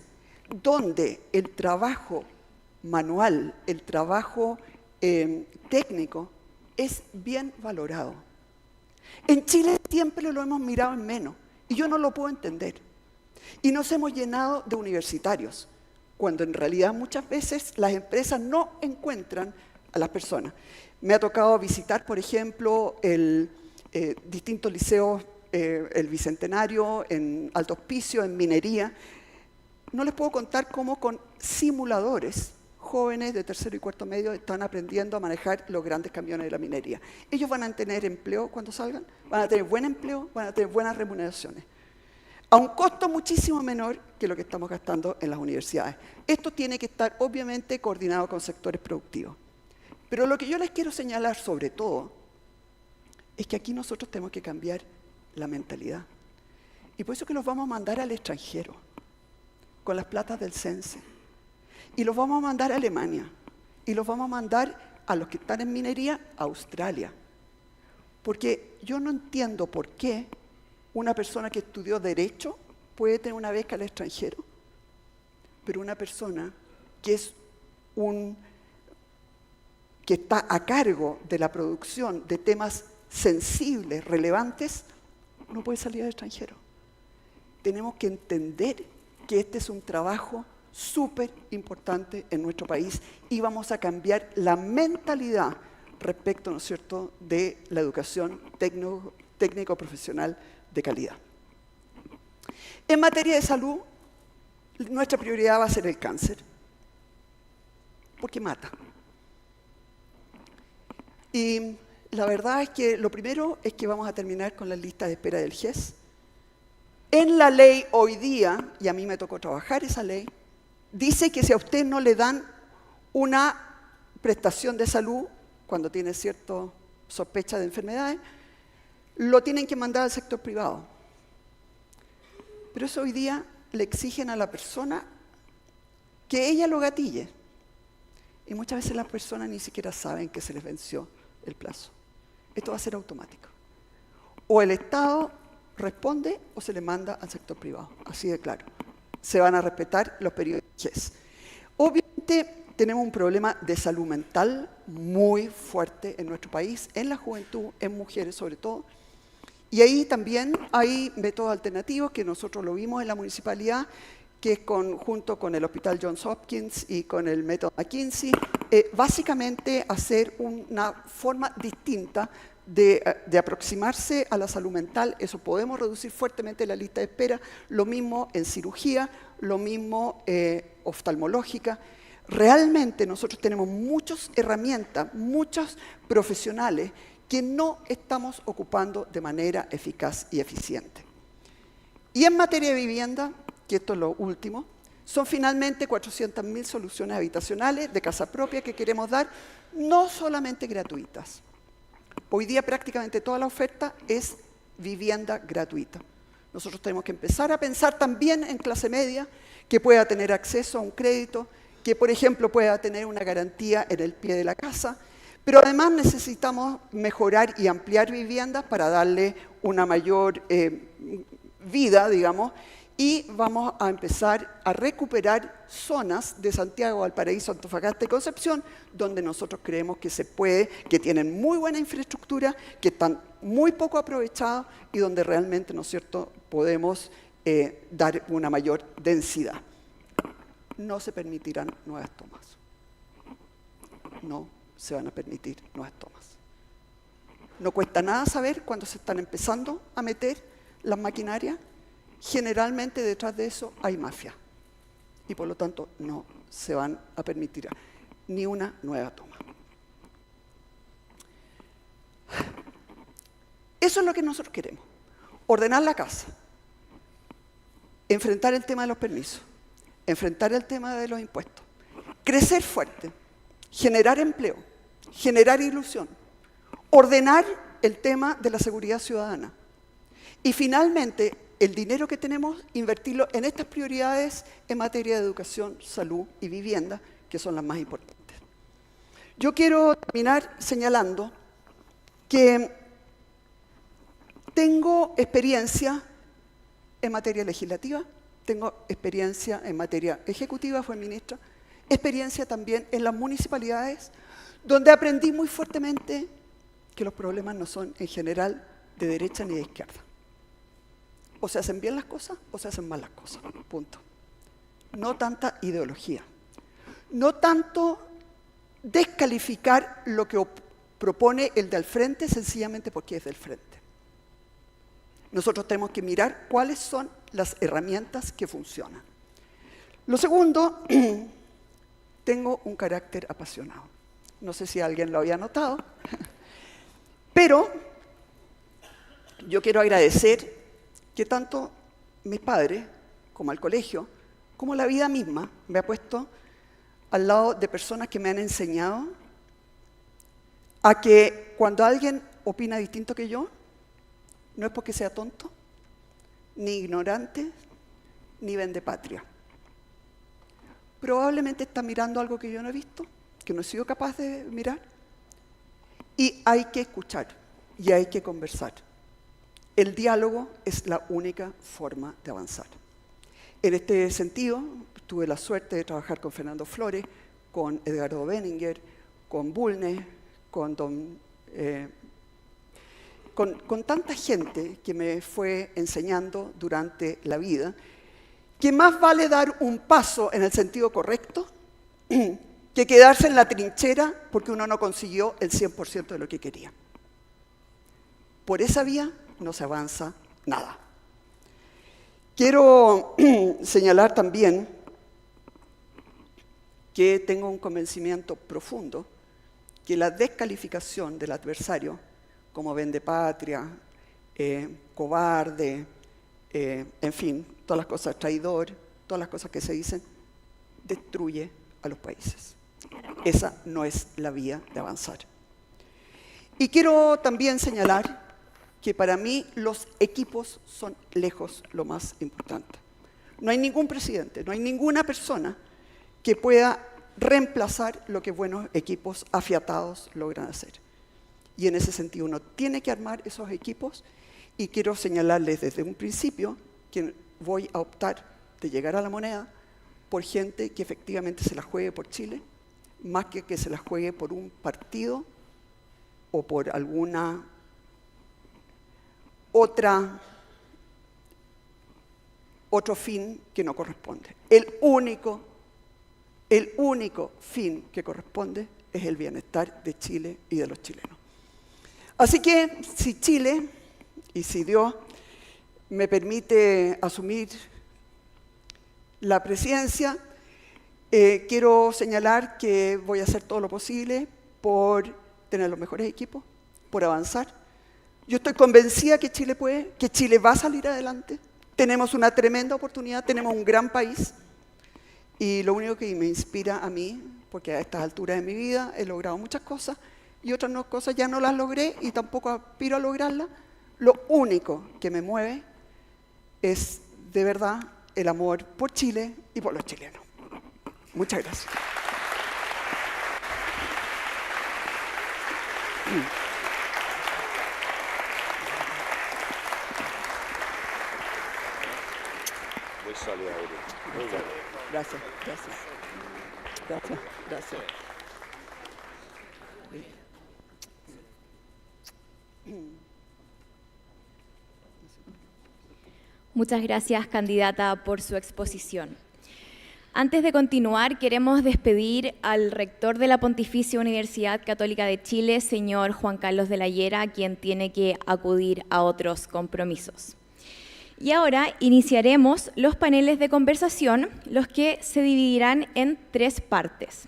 [SPEAKER 3] donde el trabajo manual, el trabajo técnico, es bien valorado. En Chile siempre lo hemos mirado en menos y yo no lo puedo entender. Y nos hemos llenado de universitarios, cuando en realidad muchas veces las empresas no encuentran a las personas. Me ha tocado visitar, por ejemplo, distintos liceos, el Bicentenario, en Alto Hospicio, en minería. No les puedo contar cómo con simuladores jóvenes de tercero y cuarto medio están aprendiendo a manejar los grandes camiones de la minería. Ellos van a tener empleo cuando salgan, van a tener buen empleo, van a tener buenas remuneraciones, a un costo muchísimo menor que lo que estamos gastando en las universidades. Esto tiene que estar obviamente coordinado con sectores productivos. Pero lo que yo les quiero señalar sobre todo es que aquí nosotros tenemos que cambiar la mentalidad. Y por eso que los vamos a mandar al extranjero, con las platas del CENSE. Y los vamos a mandar a Alemania. Y los vamos a mandar a los que están en minería a Australia. Porque yo no entiendo por qué una persona que estudió Derecho puede tener una beca al extranjero, pero una persona que que está a cargo de la producción de temas sensibles, relevantes, no puede salir al extranjero. Tenemos que entender que este es un trabajo súper importante en nuestro país y vamos a cambiar la mentalidad respecto, ¿no es cierto?, de la educación técnico-profesional de calidad. En materia de salud, nuestra prioridad va a ser el cáncer, porque mata. Y la verdad es que lo primero es que vamos a terminar con la lista de espera del GES. En la ley hoy día, y a mí me tocó trabajar esa ley, dice que si a usted no le dan una prestación de salud cuando tiene cierta sospecha de enfermedades, lo tienen que mandar al sector privado. Pero eso hoy día le exigen a la persona que ella lo gatille. Y muchas veces las personas ni siquiera saben que se les venció el plazo. Esto va a ser automático. O el Estado responde o se le manda al sector privado. Así de claro. Se van a respetar los periodos de GES. Obviamente tenemos un problema de salud mental muy fuerte en nuestro país, en la juventud, en mujeres sobre todo. Y ahí también hay métodos alternativos que nosotros lo vimos en la municipalidad, que es junto con el Hospital Johns Hopkins y con el método McKinsey, básicamente hacer una forma distinta de aproximarse a la salud mental. Eso podemos reducir fuertemente la lista de espera, lo mismo en cirugía, lo mismo oftalmológica. Realmente nosotros tenemos muchas herramientas, muchos profesionales que no estamos ocupando de manera eficaz y eficiente. Y en materia de vivienda, que esto es lo último, son finalmente 400.000 soluciones habitacionales de casa propia que queremos dar, no solamente gratuitas. Hoy día prácticamente toda la oferta es vivienda gratuita. Nosotros tenemos que empezar a pensar también en clase media, que pueda tener acceso a un crédito, que por ejemplo pueda tener una garantía en el pie de la casa, pero además necesitamos mejorar y ampliar viviendas para darle una mayor vida, digamos, y vamos a empezar a recuperar zonas de Santiago, Valparaíso, Antofagasta y Concepción, donde nosotros creemos que se puede, que tienen muy buena infraestructura, que están muy poco aprovechados y donde realmente, ¿no es cierto?, podemos dar una mayor densidad. No se permitirán nuevas tomas. No se van a permitir nuevas tomas. No cuesta nada saber cuándo se están empezando a meter las maquinarias. Generalmente detrás de eso hay mafia. Y por lo tanto no se van a permitir ni una nueva toma. Eso es lo que nosotros queremos. Ordenar la casa. Enfrentar el tema de los permisos. Enfrentar el tema de los impuestos. Crecer fuerte. Generar empleo. Generar ilusión. Ordenar el tema de la seguridad ciudadana. Y finalmente, el dinero que tenemos, invertirlo en estas prioridades en materia de educación, salud y vivienda, que son las más importantes. Yo quiero terminar señalando que tengo experiencia en materia legislativa, tengo experiencia en materia ejecutiva, fui ministra, experiencia también en las municipalidades, donde aprendí muy fuertemente que los problemas no son en general de derecha ni de izquierda. O se hacen bien las cosas o se hacen mal las cosas, punto. No tanta ideología. No tanto descalificar lo que propone el del frente sencillamente porque es del frente. Nosotros tenemos que mirar cuáles son las herramientas que funcionan. Lo segundo, tengo un carácter apasionado. No sé si alguien lo había notado, pero yo quiero agradecer que tanto mis padres, como el colegio, como la vida misma, me ha puesto al lado de personas que me han enseñado a que cuando alguien opina distinto que yo, no es porque sea tonto, ni ignorante, ni vendepatria. Probablemente está mirando algo que yo no he visto, que no he sido capaz de mirar, y hay que escuchar, y hay que conversar. El diálogo es la única forma de avanzar. En este sentido, tuve la suerte de trabajar con Fernando Flores, con Edgardo Benninger, con Bulnes, con tanta gente que me fue enseñando durante la vida, que más vale dar un paso en el sentido correcto que quedarse en la trinchera porque uno no consiguió el 100% de lo que quería. Por esa vía no se avanza nada. Quiero señalar también que tengo un convencimiento profundo que la descalificación del adversario como vendepatria, cobarde, en fin, todas las cosas, traidor, todas las cosas que se dicen, destruye a los países. Esa no es la vía de avanzar. Y quiero también señalar que para mí los equipos son lejos lo más importante. No hay ningún presidente, no hay ninguna persona que pueda reemplazar lo que buenos equipos afiatados logran hacer. Y en ese sentido uno tiene que armar esos equipos, y quiero señalarles desde un principio que voy a optar de llegar a la moneda por gente que efectivamente se la juegue por Chile, más que se la juegue por un partido o por alguna otro fin que no corresponde. El único fin que corresponde es el bienestar de Chile y de los chilenos. Así que si Chile, y si Dios me permite asumir la presidencia, quiero señalar que voy a hacer todo lo posible por tener los mejores equipos, por avanzar. Yo estoy convencida que Chile puede, que Chile va a salir adelante. Tenemos una tremenda oportunidad, tenemos un gran país, y lo único que me inspira a mí, porque a estas alturas de mi vida he logrado muchas cosas y otras cosas ya no las logré y tampoco aspiro a lograrlas, lo único que me mueve es de verdad el amor por Chile y por los chilenos. Muchas gracias.
[SPEAKER 2] Muy sólido, muy bueno.
[SPEAKER 3] Gracias, gracias. Gracias, gracias.
[SPEAKER 1] Muchas gracias, candidata, por su exposición. Antes de continuar, queremos despedir al rector de la Pontificia Universidad Católica de Chile, señor Juan Carlos de la Llera, quien tiene que acudir a otros compromisos. Y ahora iniciaremos los paneles de conversación, los que se dividirán en 3 partes.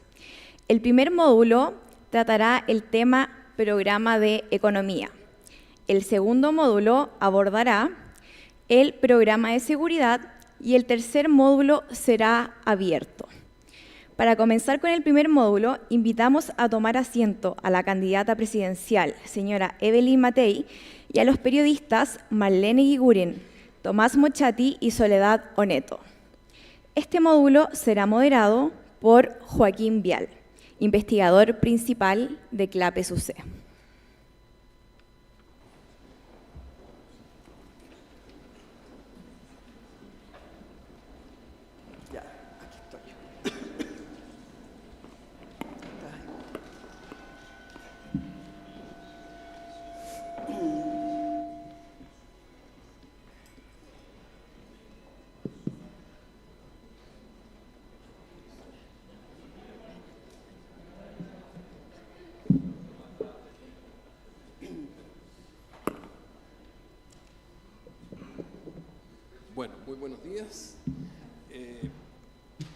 [SPEAKER 1] El primer módulo tratará el tema Programa de Economía. El segundo módulo abordará el Programa de Seguridad y el tercer módulo será abierto. Para comenzar con el primer módulo, invitamos a tomar asiento a la candidata presidencial, señora Evelyn Matei, y a los periodistas Marlene Guiguren, Tomás Mochati y Soledad Oneto. Este módulo será moderado por Joaquín Vial, investigador principal de CLAPES UC.
[SPEAKER 4] Bueno, muy buenos días.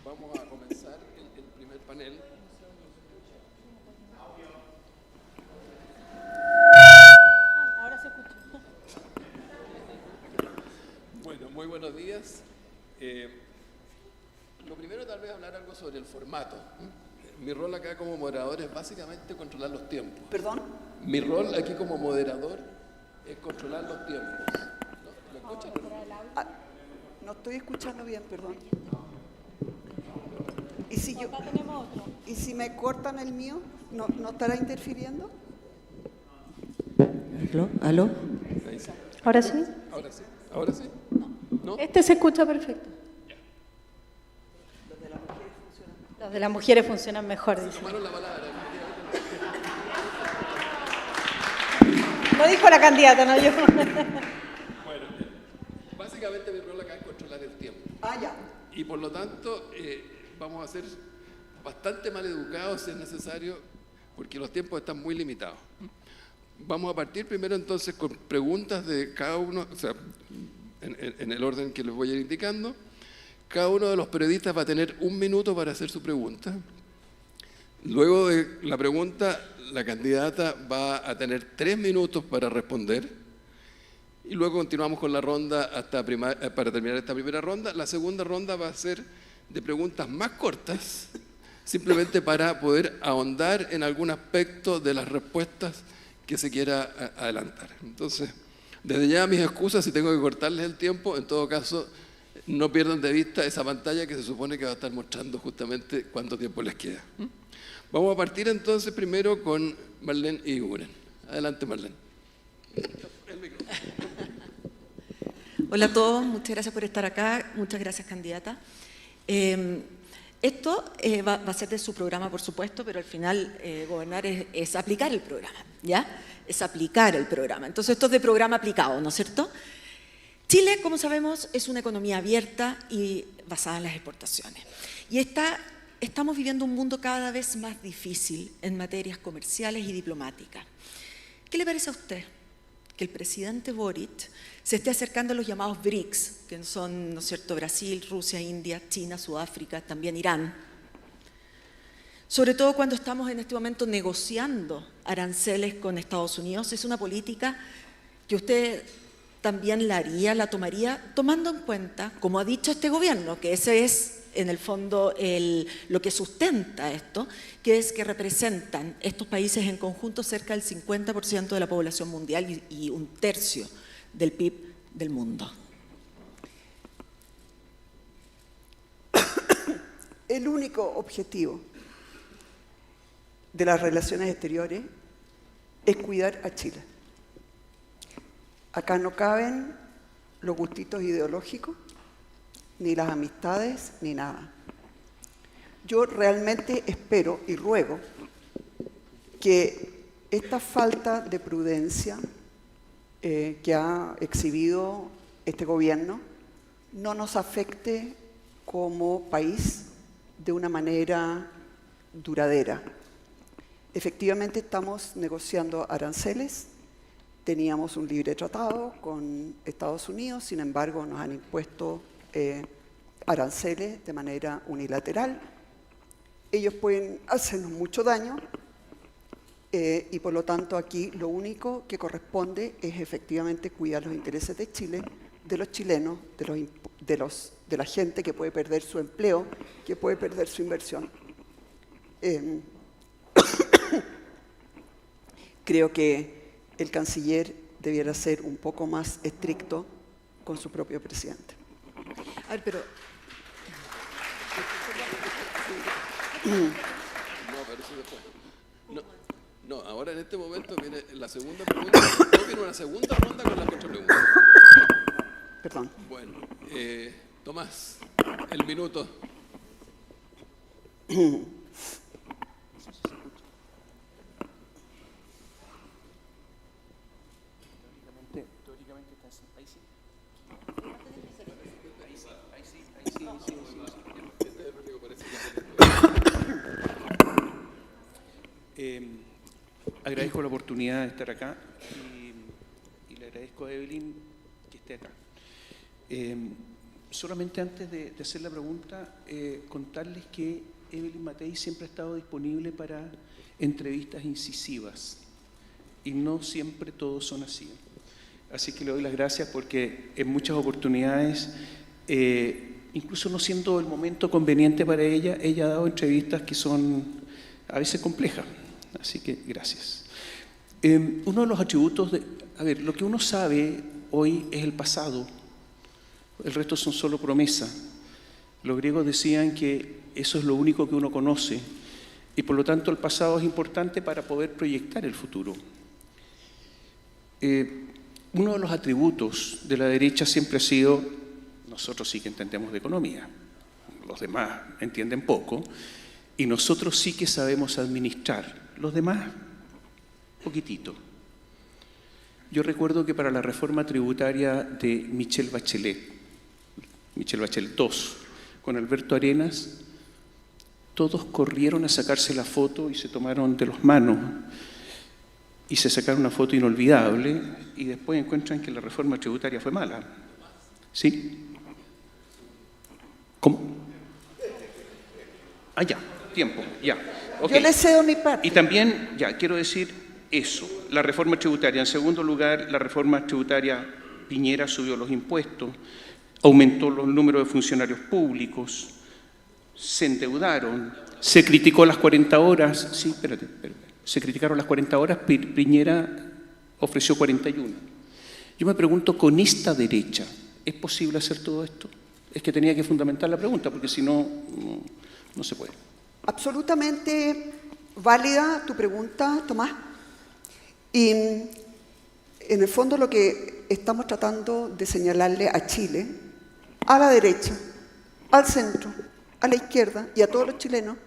[SPEAKER 4] Vamos a comenzar el primer panel.
[SPEAKER 5] Ahora se escucha.
[SPEAKER 4] Bueno, muy buenos días. Lo primero, tal vez hablar algo sobre el formato. Mi rol acá como moderador es básicamente controlar los tiempos.
[SPEAKER 3] ¿Perdón?
[SPEAKER 4] Mi rol aquí como moderador es controlar los tiempos. ¿No? ¿Me escuchan?
[SPEAKER 3] No estoy escuchando bien, perdón. ¿Y si yo,
[SPEAKER 5] Acá tenemos otro.
[SPEAKER 3] y si me cortan el mío, no estará interfiriendo? ¿Aló?
[SPEAKER 4] Ahí sí.
[SPEAKER 5] ¿Ahora sí?
[SPEAKER 4] Ahora sí. ¿Ahora sí? ¿No?
[SPEAKER 5] Este se escucha perfecto. Los de las mujeres funcionan mejor, dice.
[SPEAKER 4] Tomaron la palabra.
[SPEAKER 5] Lo dijo la candidata, no yo.
[SPEAKER 4] Bueno, básicamente mi rol acá es controlar el tiempo.
[SPEAKER 3] Ah, ya.
[SPEAKER 4] Y por lo tanto, vamos a hacer bastante mal educados si es necesario, porque los tiempos están muy limitados. Vamos a partir primero entonces con preguntas de cada uno, o sea, en el orden que les voy a ir indicando. Cada uno de los periodistas va a tener 1 minuto para hacer su pregunta. Luego de la pregunta, la candidata va a tener 3 minutos para responder. Y luego continuamos con la ronda para terminar esta primera ronda. La segunda ronda va a ser de preguntas más cortas, simplemente para poder ahondar en algún aspecto de las respuestas que se quiera adelantar. Entonces, desde ya mis excusas si tengo que cortarles el tiempo. En todo caso, no pierdan de vista esa pantalla que se supone que va a estar mostrando justamente cuánto tiempo les queda. Vamos a partir entonces primero con Marlene Iguiguren. Adelante, Marlene.
[SPEAKER 6] Hola a todos, muchas gracias por estar acá, muchas gracias, candidata. Esto va a ser de su programa, por supuesto, pero al final gobernar es aplicar el programa, ¿ya? Es aplicar el programa. Entonces esto es de programa aplicado, ¿no es cierto? Chile, como sabemos, es una economía abierta y basada en las exportaciones. Y estamos viviendo un mundo cada vez más difícil en materias comerciales y diplomáticas. ¿Qué le parece a usted que el presidente Boric se esté acercando a los llamados BRICS, que son, ¿no es cierto?, Brasil, Rusia, India, China, Sudáfrica, también Irán? Sobre todo cuando estamos en este momento negociando aranceles con Estados Unidos. Es una política que usted también la haría, la tomaría, tomando en cuenta, como ha dicho este gobierno, que ese es en el fondo lo que sustenta esto, que es que representan estos países en conjunto cerca del 50% de la población mundial y 1/3 del PIB del mundo.
[SPEAKER 3] El único objetivo de las relaciones exteriores es cuidar a Chile. Acá no caben los gustitos ideológicos, ni las amistades, ni nada. Yo realmente espero y ruego que esta falta de prudencia que ha exhibido este gobierno no nos afecte como país de una manera duradera. Efectivamente estamos negociando aranceles, teníamos un libre tratado con Estados Unidos, sin embargo nos han impuesto aranceles de manera unilateral. Ellos pueden hacernos mucho daño y por lo tanto aquí lo único que corresponde es efectivamente cuidar los intereses de Chile, de los chilenos, de la gente que puede perder su empleo, que puede perder su inversión. Creo que el canciller debiera ser un poco más estricto con su propio presidente.
[SPEAKER 6] A ver, pero...
[SPEAKER 4] No, pero eso después. No, ahora en este momento viene la segunda pregunta. No, viene una segunda ronda con las 4 preguntas.
[SPEAKER 3] Perdón.
[SPEAKER 4] Bueno, Tomás, el minuto.
[SPEAKER 7] Teóricamente está ahí sí. Agradezco la oportunidad de estar acá y le agradezco a Evelyn que esté acá. Solamente antes de hacer la pregunta, contarles que Evelyn Matei siempre ha estado disponible para entrevistas incisivas y no siempre todos son así. Así que le doy las gracias porque en muchas oportunidades, incluso no siendo el momento conveniente para ella, ella ha dado entrevistas que son a veces complejas. Así que gracias. Uno de los atributos lo que uno sabe hoy es el pasado, el resto son solo promesas. Los griegos decían que eso es lo único que uno conoce y por lo tanto el pasado es importante para poder proyectar el futuro. Uno de los atributos de la derecha siempre ha sido, nosotros sí que entendemos de economía, los demás entienden poco, y nosotros sí que sabemos administrar, los demás poquitito. Yo recuerdo que para la reforma tributaria de Michelle Bachelet II, con Alberto Arenas, todos corrieron a sacarse la foto y se tomaron de las manos y se sacaron una foto inolvidable y después encuentran que la reforma tributaria fue mala. ¿Sí? ¿Cómo? Ah, ya, tiempo, ya. Okay.
[SPEAKER 3] Yo le cedo mi parte.
[SPEAKER 7] Y también, ya, quiero decir eso, la reforma tributaria. En segundo lugar, la reforma tributaria, Piñera subió los impuestos, aumentó los números de funcionarios públicos, se endeudaron, se criticó las 40 horas, sí, espérate, se criticaron las 40 horas, Piñera ofreció 41. Yo me pregunto, con esta derecha, ¿es posible hacer todo esto? Es que tenía que fundamentar la pregunta, porque si no, no se puede.
[SPEAKER 3] Absolutamente válida tu pregunta, Tomás. Y en el fondo lo que estamos tratando de señalarle a Chile, a la derecha, al centro, a la izquierda y a todos los chilenos,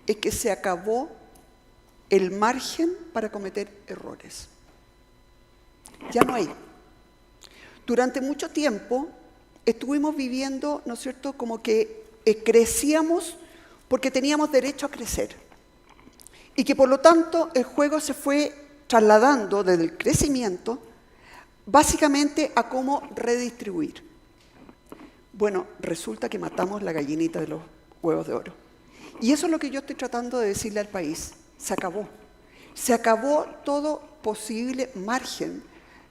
[SPEAKER 3] es que se acabó el margen para cometer errores. Ya no hay. Durante mucho tiempo estuvimos viviendo, ¿no es cierto?, como que crecíamos porque teníamos derecho a crecer. Y que por lo tanto el juego se fue trasladando desde el crecimiento básicamente a cómo redistribuir. Bueno, resulta que matamos la gallinita de los huevos de oro. Y eso es lo que yo estoy tratando de decirle al país. Se acabó. Se acabó todo posible margen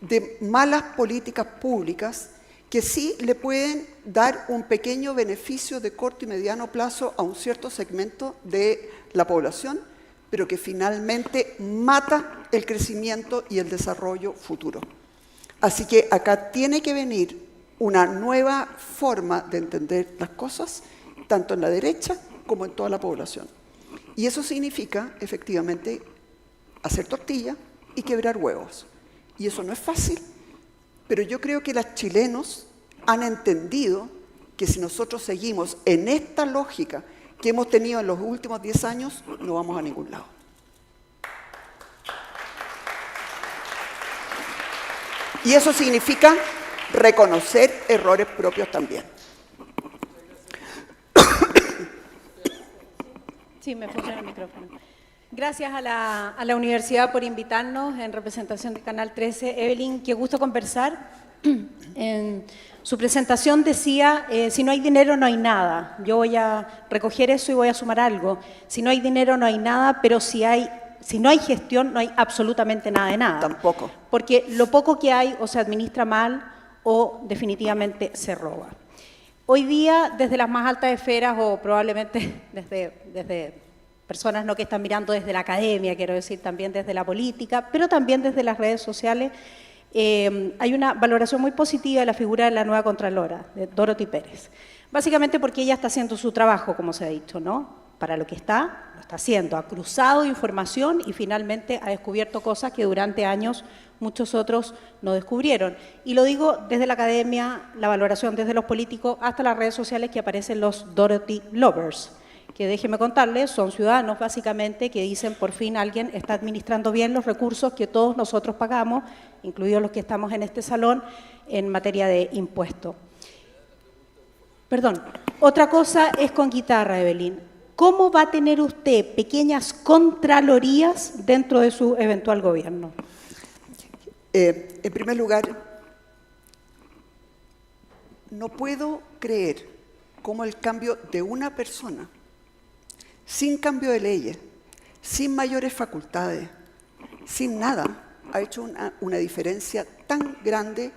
[SPEAKER 3] de malas políticas públicas que sí le pueden dar un pequeño beneficio de corto y mediano plazo a un cierto segmento de la población, pero que finalmente mata el crecimiento y el desarrollo futuro. Así que acá tiene que venir una nueva forma de entender las cosas, tanto en la derecha como en toda la población. Y eso significa, efectivamente, hacer tortilla y quebrar huevos. Y eso no es fácil, pero yo creo que los chilenos han entendido que si nosotros seguimos en esta lógica que hemos tenido en los últimos 10 años, no vamos a ningún lado. Y eso significa reconocer errores propios también.
[SPEAKER 5] Sí, me funciona el micrófono. Gracias a la universidad por invitarnos en representación de Canal 13. Evelyn, qué gusto conversar. En su presentación decía, si no hay dinero no hay nada. Yo voy a recoger eso y voy a sumar algo. Si no hay dinero no hay nada, pero si no hay gestión no hay absolutamente nada de nada.
[SPEAKER 3] Tampoco.
[SPEAKER 5] Porque lo poco que hay o se administra mal o definitivamente se roba. Hoy día, desde las más altas esferas o probablemente desde personas no que están mirando desde la academia, quiero decir, también desde la política, pero también desde las redes sociales, hay una valoración muy positiva de la figura de la nueva Contralora, de Dorothy Pérez. Básicamente porque ella está haciendo su trabajo, como se ha dicho, ¿no? Para lo que lo está haciendo. Ha cruzado información y finalmente ha descubierto cosas que durante años muchos otros no descubrieron. Y lo digo desde la academia, la valoración desde los políticos, hasta las redes sociales que aparecen los Dorothy Lovers, que déjenme contarles, son ciudadanos básicamente que dicen por fin alguien está administrando bien los recursos que todos nosotros pagamos, incluidos los que estamos en este salón, en materia de impuestos. Perdón, otra cosa es con guitarra, Evelyn. ¿Cómo va a tener usted pequeñas contralorías dentro de su eventual gobierno?
[SPEAKER 3] En primer lugar, no puedo creer cómo el cambio de una persona, sin cambio de leyes, sin mayores facultades, sin nada, ha hecho una diferencia tan grande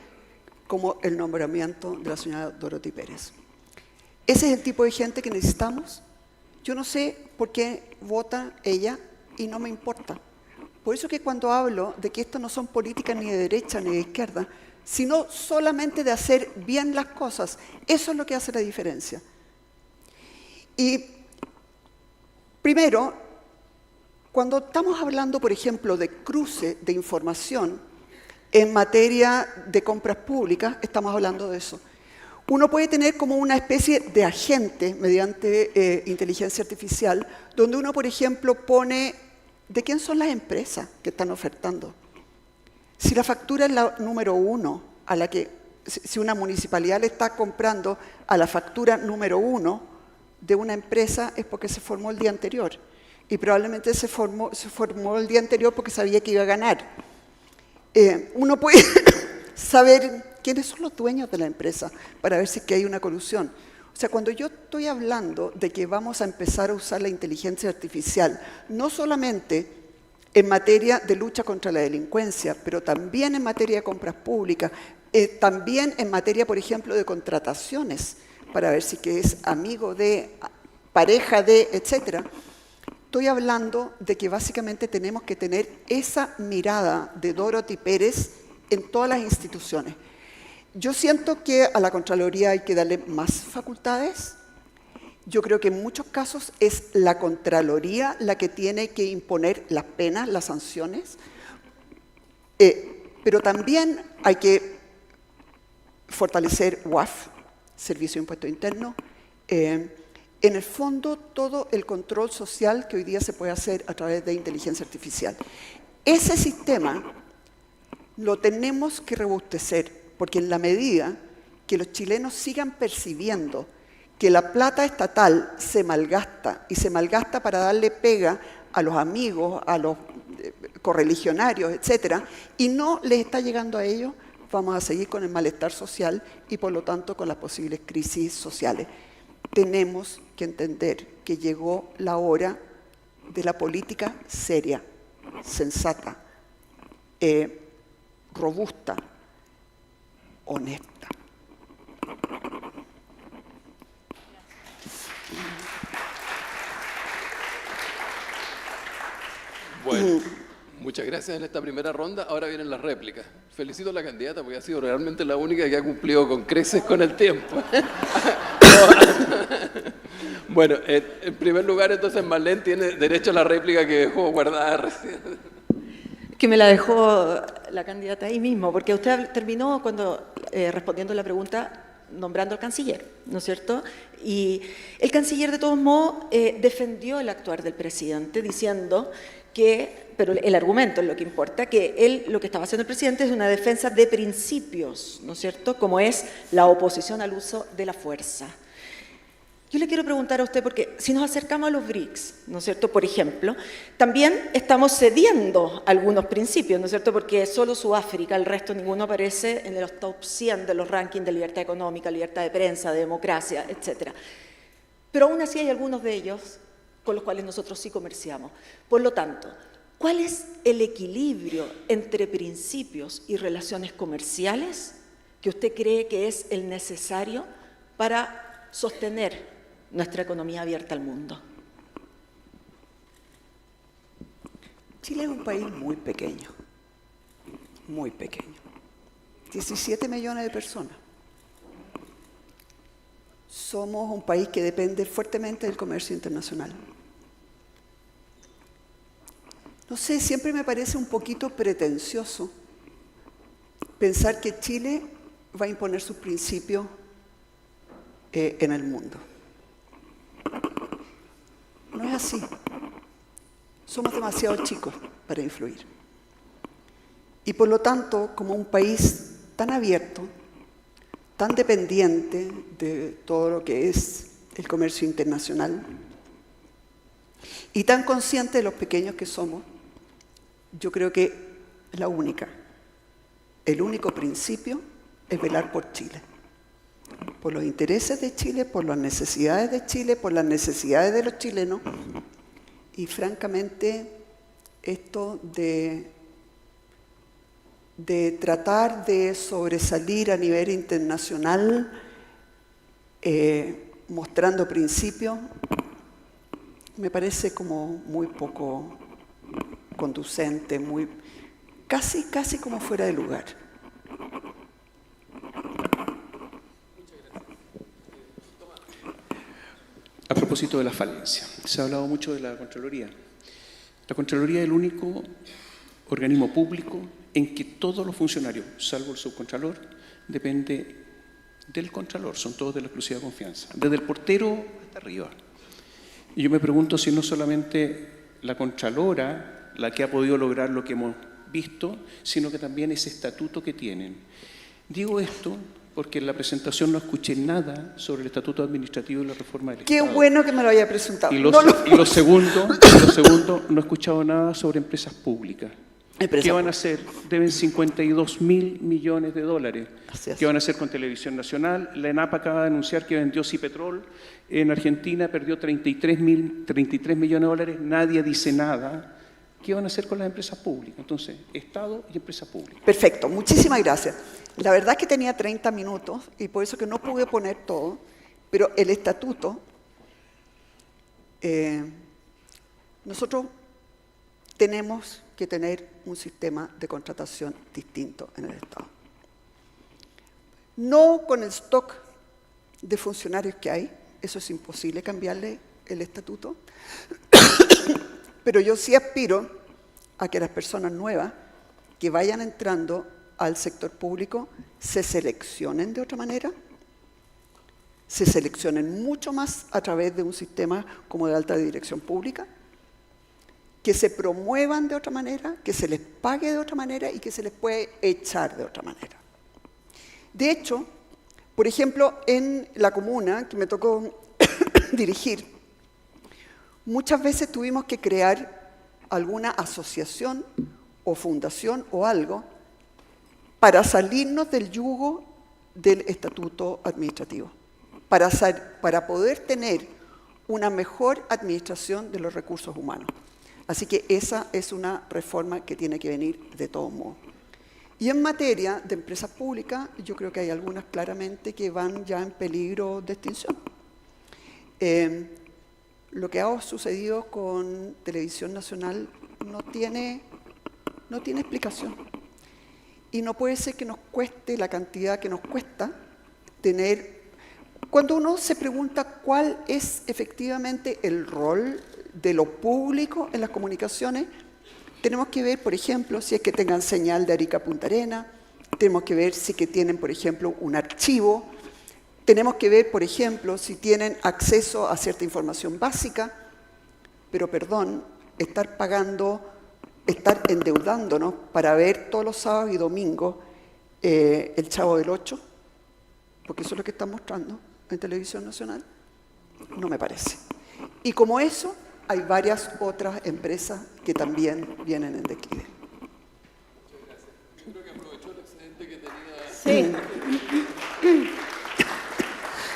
[SPEAKER 3] como el nombramiento de la señora Dorothy Pérez. Ese es el tipo de gente que necesitamos. Yo no sé por qué vota ella y no me importa. Por eso que cuando hablo de que esto no son políticas ni de derecha ni de izquierda, sino solamente de hacer bien las cosas, eso es lo que hace la diferencia. Y primero, cuando estamos hablando, por ejemplo, de cruce de información en materia de compras públicas, estamos hablando de eso. Uno puede tener como una especie de agente mediante inteligencia artificial, donde uno, por ejemplo, pone de quién son las empresas que están ofertando. Si la factura es la número 1, a la que, si una municipalidad le está comprando a la factura número 1, de una empresa es porque se formó el día anterior. Y probablemente se formó el día anterior porque sabía que iba a ganar. Uno puede saber quiénes son los dueños de la empresa para ver si es que hay una colusión. O sea, cuando yo estoy hablando de que vamos a empezar a usar la inteligencia artificial, no solamente en materia de lucha contra la delincuencia, pero también en materia de compras públicas, también en materia, por ejemplo, de contrataciones, para ver si que es amigo de, pareja de, etcétera. Estoy hablando de que básicamente tenemos que tener esa mirada de Dorothy Pérez en todas las instituciones. Yo siento que a la Contraloría hay que darle más facultades. Yo creo que en muchos casos es la Contraloría la que tiene que imponer las penas, las sanciones, pero también hay que fortalecer UAF, Servicio de Impuesto Interno, en el fondo todo el control social que hoy día se puede hacer a través de inteligencia artificial. Ese sistema lo tenemos que robustecer, porque en la medida que los chilenos sigan percibiendo que la plata estatal se malgasta, y se malgasta para darle pega a los amigos, a los correligionarios, etcétera, y no les está llegando a ellos, vamos a seguir con el malestar social y por lo tanto con las posibles crisis sociales. Tenemos que entender que llegó la hora de la política seria, sensata, robusta, honesta.
[SPEAKER 4] Bueno, muchas gracias en esta primera ronda. Ahora vienen las réplicas. Felicito a la candidata porque ha sido realmente la única que ha cumplido con creces con el tiempo. Bueno, en primer lugar, entonces Marlene tiene derecho a la réplica que dejó guardada recién.
[SPEAKER 6] Que me la dejó la candidata ahí mismo, porque usted terminó cuando respondiendo la pregunta nombrando al canciller, ¿no es cierto? Y el canciller, de todos modos, defendió el actuar del presidente diciendo que, pero el argumento es lo que importa, que él, lo que estaba haciendo el presidente es una defensa de principios, ¿no es cierto?, como es la oposición al uso de la fuerza. Yo le quiero preguntar a usted, porque si nos acercamos a los BRICS, ¿no es cierto?, por ejemplo, también estamos cediendo algunos principios, ¿no es cierto?, porque solo Sudáfrica, el resto ninguno aparece en los top 100 de los rankings de libertad económica, libertad de prensa, de democracia, etcétera. Pero aún así hay algunos de ellos con los cuales nosotros sí comerciamos. Por lo tanto, ¿cuál es el equilibrio entre principios y relaciones comerciales que usted cree que es el necesario para sostener nuestra economía abierta al mundo?
[SPEAKER 3] Chile es un país muy pequeño, 17 millones de personas. Somos un país que depende fuertemente del comercio internacional. No sé, siempre me parece un poquito pretencioso pensar que Chile va a imponer sus principios en el mundo. No es así. Somos demasiado chicos para influir. Y por lo tanto, como un país tan abierto, tan dependiente de todo lo que es el comercio internacional y tan consciente de los pequeños que somos, yo creo que el único principio es velar por Chile. Por los intereses de Chile, por las necesidades de Chile, por las necesidades de los chilenos. Y francamente, esto de tratar de sobresalir a nivel internacional mostrando principios, me parece como muy poco conducente, casi como fuera de lugar.
[SPEAKER 7] A propósito de la falencia, se ha hablado mucho de la Contraloría. La Contraloría es el único organismo público en que todos los funcionarios, salvo el subcontralor, depende del contralor, son todos de la exclusiva confianza, desde el portero hasta arriba. Y yo me pregunto si no solamente la Contralora la que ha podido lograr lo que hemos visto, sino que también ese estatuto que tienen. Digo esto porque en la presentación no escuché nada sobre el Estatuto Administrativo y la reforma del
[SPEAKER 3] Qué
[SPEAKER 7] Estado.
[SPEAKER 3] bueno que me lo haya presentado.
[SPEAKER 7] Y
[SPEAKER 3] No
[SPEAKER 7] lo segundo, no he escuchado nada sobre empresas públicas.
[SPEAKER 3] Empresas
[SPEAKER 7] ¿Qué van a hacer? Deben 52.000 millones de dólares.
[SPEAKER 3] Así es.
[SPEAKER 7] ¿Qué van a hacer con Televisión Nacional? La ENAP acaba de anunciar que vendió Cipetrol. En Argentina perdió 33 millones de dólares. Nadie dice nada. ¿Qué van a hacer con las empresas públicas? Entonces, Estado y empresa pública.
[SPEAKER 3] Perfecto, muchísimas gracias. La verdad es que tenía 30 minutos y por eso que no pude poner todo, pero el estatuto, nosotros tenemos que tener un sistema de contratación distinto en el Estado. No con el stock de funcionarios que hay, eso es imposible cambiarle el estatuto, pero yo sí aspiro a que las personas nuevas que vayan entrando al sector público se seleccionen de otra manera, se seleccionen mucho más a través de un sistema como de alta dirección pública, que se promuevan de otra manera, que se les pague de otra manera y que se les puede echar de otra manera. De hecho, por ejemplo, en la comuna que me tocó dirigir, muchas veces tuvimos que crear alguna asociación o fundación o algo para salirnos del yugo del estatuto administrativo, para poder tener una mejor administración de los recursos humanos. Así que esa es una reforma que tiene que venir de todos modos. Y en materia de empresas públicas, yo creo que hay algunas claramente que van ya en peligro de extinción. Lo que ha sucedido con Televisión Nacional no tiene explicación. Y no puede ser que nos cueste la cantidad que nos cuesta tener... Cuando uno se pregunta cuál es efectivamente el rol de lo público en las comunicaciones, tenemos que ver, por ejemplo, si es que tengan señal de Arica a Punta Arenas, tenemos que ver si que tienen, por ejemplo, un archivo, tenemos que ver, por ejemplo, si tienen acceso a cierta información básica, pero perdón, estar endeudándonos para ver todos los sábados y domingos el Chavo del Ocho, porque eso es lo que están mostrando en Televisión Nacional, no me parece. Y como eso, hay varias otras empresas que también vienen en declive.
[SPEAKER 4] Creo que aprovechó el excedente que tenía.
[SPEAKER 5] Sí.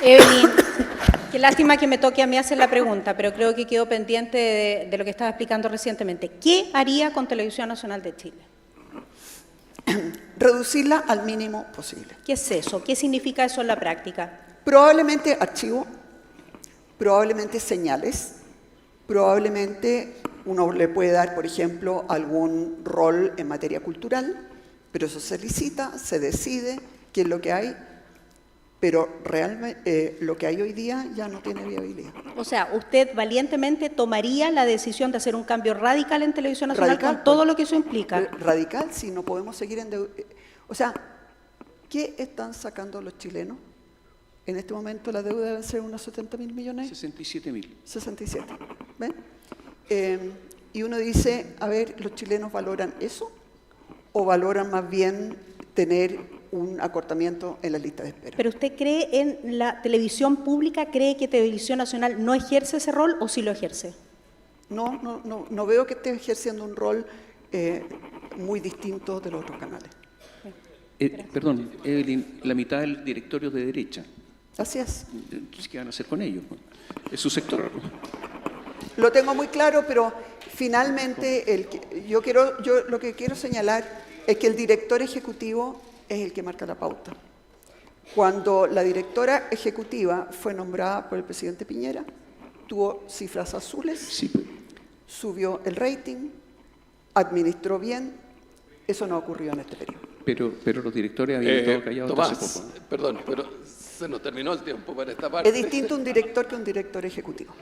[SPEAKER 5] Evelyn, qué lástima que me toque a mí hacer la pregunta, pero creo que quedó pendiente de lo que estaba explicando recientemente. ¿Qué haría con Televisión Nacional de Chile?
[SPEAKER 3] Reducirla al mínimo posible.
[SPEAKER 5] ¿Qué es eso? ¿Qué significa eso en la práctica?
[SPEAKER 3] Probablemente archivo, probablemente señales, probablemente uno le puede dar, por ejemplo, algún rol en materia cultural, pero eso se licita, se decide qué es lo que hay, pero realmente lo que hay hoy día ya no tiene viabilidad.
[SPEAKER 5] O sea, ¿usted valientemente tomaría la decisión de hacer un cambio radical en Televisión Nacional
[SPEAKER 3] Radical,
[SPEAKER 5] con todo lo que eso implica?
[SPEAKER 3] Radical, si no podemos seguir o sea, ¿qué están sacando los chilenos? En este momento la deuda debe ser unos 70.000 millones.
[SPEAKER 7] 67.000.
[SPEAKER 3] 67. ¿Ven? Y uno dice, a ver, ¿los chilenos valoran eso? ¿O valoran más bien tener un acortamiento en la lista de espera?
[SPEAKER 5] ¿Pero usted cree en la televisión pública? ¿Cree que Televisión Nacional no ejerce ese rol o sí lo ejerce?
[SPEAKER 3] No veo que esté ejerciendo un rol muy distinto de los otros canales.
[SPEAKER 7] Perdón, Evelyn, la mitad del directorio de derecha.
[SPEAKER 3] Así es.
[SPEAKER 7] Entonces, ¿qué van a hacer con ellos? Es su sector.
[SPEAKER 3] Lo tengo muy claro, pero finalmente yo lo que quiero señalar es que el director ejecutivo es el que marca la pauta. Cuando la directora ejecutiva fue nombrada por el presidente Piñera, tuvo cifras azules,
[SPEAKER 7] Sí.
[SPEAKER 3] subió el rating, administró bien. Eso no ocurrió en este periodo.
[SPEAKER 7] Pero los directores habían estado callados hasta
[SPEAKER 4] Tomás,
[SPEAKER 7] hace poco.
[SPEAKER 4] perdón, pero se nos terminó el tiempo para esta parte.
[SPEAKER 3] Es distinto un director que un director ejecutivo.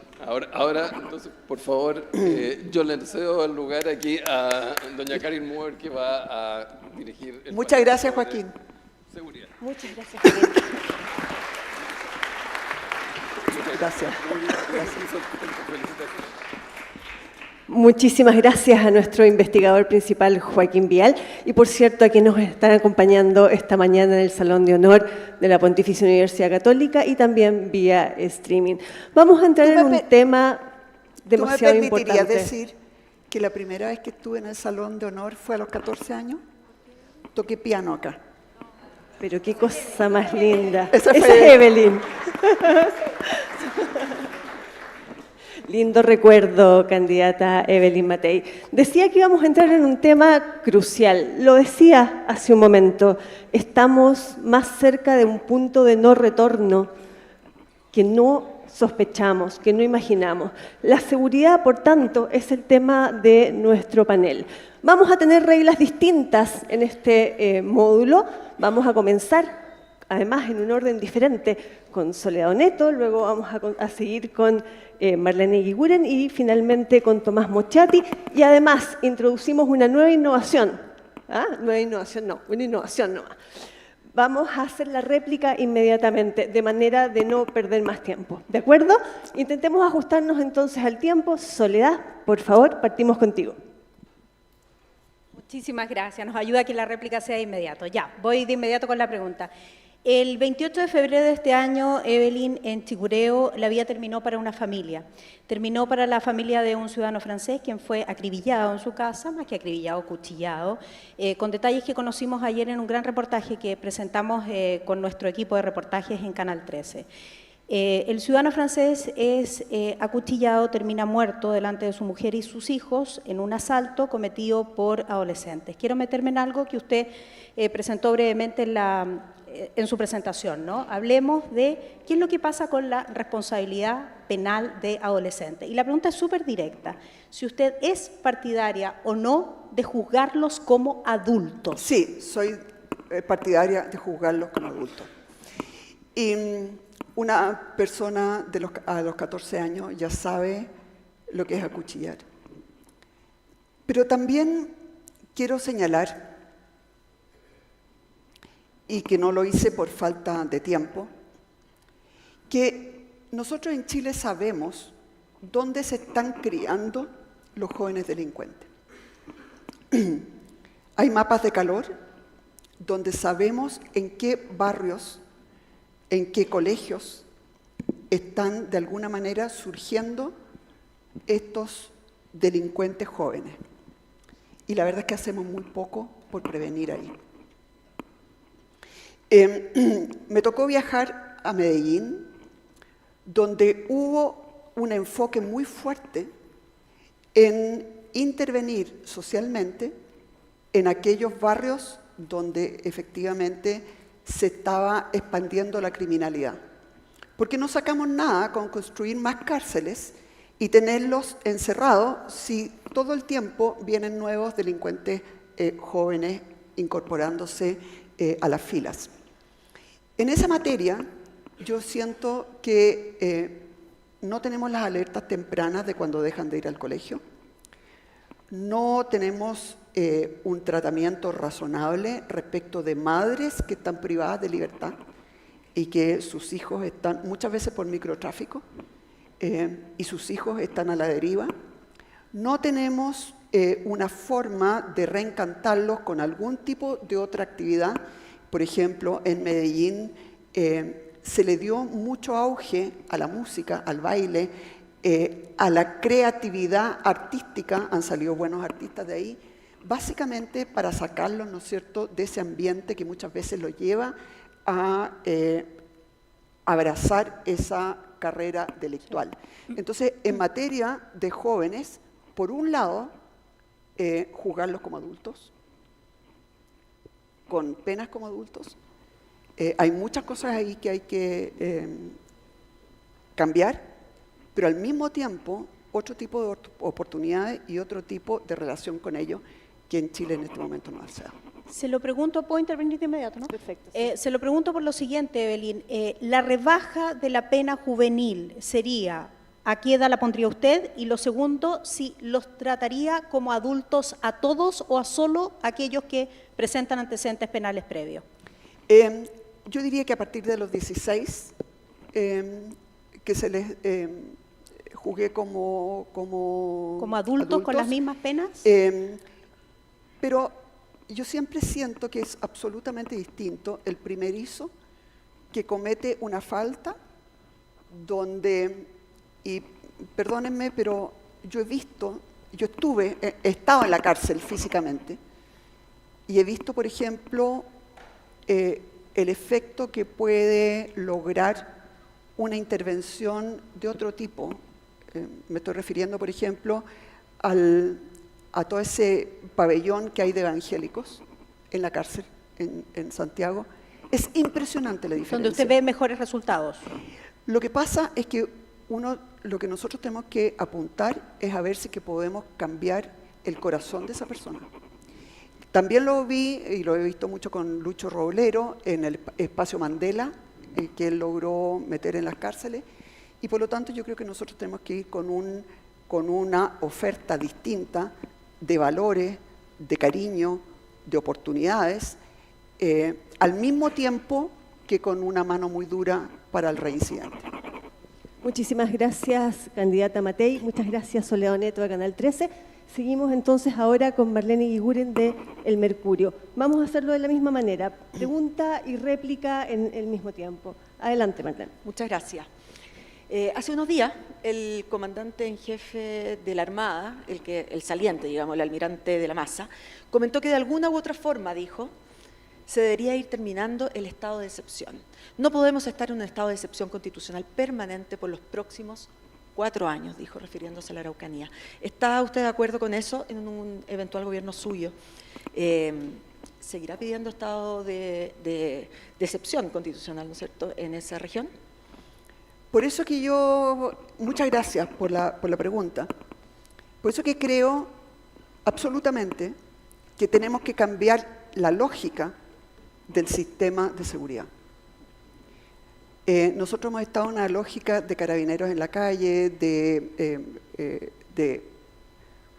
[SPEAKER 4] Ahora, entonces, por favor, yo le cedo el lugar aquí a doña Karin Moore, que va a dirigir el
[SPEAKER 3] Muchas
[SPEAKER 4] panel
[SPEAKER 3] gracias,
[SPEAKER 4] sobre
[SPEAKER 3] Joaquín.
[SPEAKER 4] Seguridad.
[SPEAKER 5] Muchas gracias.
[SPEAKER 3] Gracias.
[SPEAKER 4] Felicitaciones.
[SPEAKER 8] Muchísimas gracias a nuestro investigador principal, Joaquín Vial, y por cierto a quienes nos están acompañando esta mañana en el Salón de Honor de la Pontificia Universidad Católica y también vía streaming. Vamos a entrar en un tema demasiado importante.
[SPEAKER 3] ¿Tú me permitirías decir que la primera vez que estuve en el Salón de Honor fue a los 14 años? Toqué piano acá.
[SPEAKER 8] Pero qué cosa más linda.
[SPEAKER 3] Esa
[SPEAKER 8] es
[SPEAKER 3] fue
[SPEAKER 8] Evelyn. Lindo recuerdo, candidata Evelyn Matei. Decía que íbamos a entrar en un tema crucial. Lo decía hace un momento. Estamos más cerca de un punto de no retorno que no sospechamos, que no imaginamos. La seguridad, por tanto, es el tema de nuestro panel. Vamos a tener reglas distintas en este módulo. Vamos a comenzar, además, en un orden diferente, con Soledad Oneto, luego vamos a seguir con Marlene Guiguren y finalmente con Tomás Mochati. Y además, introducimos una nueva innovación. Nueva innovación no, una innovación nomás. Vamos a hacer la réplica inmediatamente, de manera de no perder más tiempo. ¿De acuerdo? Intentemos ajustarnos entonces al tiempo. Soledad, por favor, partimos contigo.
[SPEAKER 5] Muchísimas gracias. Nos ayuda a que la réplica sea de inmediato. Ya, voy de inmediato con la pregunta. El 28 de febrero de este año, Evelyn, en Chicureo, la vida terminó para una familia. Terminó para la familia de un ciudadano francés, quien fue acribillado en su casa, más que acribillado, cuchillado, con detalles que conocimos ayer en un gran reportaje que presentamos con nuestro equipo de reportajes en Canal 13. El ciudadano francés es acuchillado, termina muerto delante de su mujer y sus hijos en un asalto cometido por adolescentes. Quiero meterme en algo que usted presentó brevemente en su presentación, ¿no? Hablemos de qué es lo que pasa con la responsabilidad penal de adolescentes. Y la pregunta es súper directa. Si usted es partidaria o no de juzgarlos como adultos.
[SPEAKER 3] Sí, soy partidaria de juzgarlos como adultos. Y una persona a los 14 años ya sabe lo que es acuchillar. Pero también quiero señalar, y que no lo hice por falta de tiempo, que nosotros en Chile sabemos dónde se están criando los jóvenes delincuentes. Hay mapas de calor donde sabemos en qué barrios, en qué colegios están de alguna manera surgiendo estos delincuentes jóvenes. Y la verdad es que hacemos muy poco por prevenir ahí. Me tocó viajar a Medellín, donde hubo un enfoque muy fuerte en intervenir socialmente en aquellos barrios donde efectivamente se estaba expandiendo la criminalidad. Porque no sacamos nada con construir más cárceles y tenerlos encerrados si todo el tiempo vienen nuevos delincuentes jóvenes incorporándose a las filas. En esa materia, yo siento que no tenemos las alertas tempranas de cuando dejan de ir al colegio, no tenemos un tratamiento razonable respecto de madres que están privadas de libertad y que sus hijos están, muchas veces por microtráfico, y sus hijos están a la deriva. No tenemos una forma de reencantarlos con algún tipo de otra actividad. Por ejemplo, en Medellín se le dio mucho auge a la música, al baile, a la creatividad artística, han salido buenos artistas de ahí, básicamente para sacarlos, ¿no es cierto?, de ese ambiente que muchas veces los lleva a abrazar esa carrera delictual. Entonces, en materia de jóvenes, por un lado, juzgarlos como adultos, con penas como adultos. Hay muchas cosas ahí que hay que cambiar, pero al mismo tiempo otro tipo de oportunidades y otro tipo de relación con ellos que en Chile en este momento no se da.
[SPEAKER 5] Se lo pregunto, ¿puedo intervenir de inmediato, no?
[SPEAKER 8] Perfecto. Sí.
[SPEAKER 5] Se lo pregunto por lo siguiente, Evelyn. La rebaja de la pena juvenil sería, ¿a qué edad la pondría usted? Y lo segundo, si los trataría como adultos a todos o a solo aquellos que presentan antecedentes penales previos.
[SPEAKER 3] Yo diría que a partir de los 16, que se les jugué como
[SPEAKER 5] adultos con las mismas penas.
[SPEAKER 3] Pero yo siempre siento que es absolutamente distinto el primerizo que comete una falta donde, y perdónenme, pero yo he visto, he estado en la cárcel físicamente y he visto, por ejemplo, el efecto que puede lograr una intervención de otro tipo. Me estoy refiriendo, por ejemplo, a todo ese pabellón que hay de evangélicos en la cárcel, en Santiago. Es impresionante la diferencia.
[SPEAKER 5] Donde usted ve mejores resultados.
[SPEAKER 3] Lo que pasa es que lo que nosotros tenemos que apuntar es a ver si que podemos cambiar el corazón de esa persona. También lo vi, y lo he visto mucho con Lucho Roblero, en el espacio Mandela, que él logró meter en las cárceles, y por lo tanto yo creo que nosotros tenemos que ir con una oferta distinta de valores, de cariño, de oportunidades, al mismo tiempo que con una mano muy dura para el reincidente.
[SPEAKER 8] Muchísimas gracias, candidata Matei. Muchas gracias, Soledad Neto de Canal 13. Seguimos entonces ahora con Marlene Guiguren de El Mercurio. Vamos a hacerlo de la misma manera, pregunta y réplica en el mismo tiempo. Adelante, Marlene.
[SPEAKER 6] Muchas gracias. Hace unos días, el comandante en jefe de la Armada, el saliente, digamos, el almirante de la Maza, comentó que de alguna u otra forma, dijo, se debería ir terminando el estado de excepción. No podemos estar en un estado de excepción constitucional permanente por los próximos 4 años, dijo, refiriéndose a la Araucanía. ¿Está usted de acuerdo con eso en un eventual gobierno suyo? ¿Seguirá pidiendo estado de excepción constitucional, ¿no es cierto?, en esa región?
[SPEAKER 3] Por eso que muchas gracias por la pregunta, por eso que creo absolutamente que tenemos que cambiar la lógica del sistema de seguridad. Nosotros hemos estado en una lógica de carabineros en la calle, de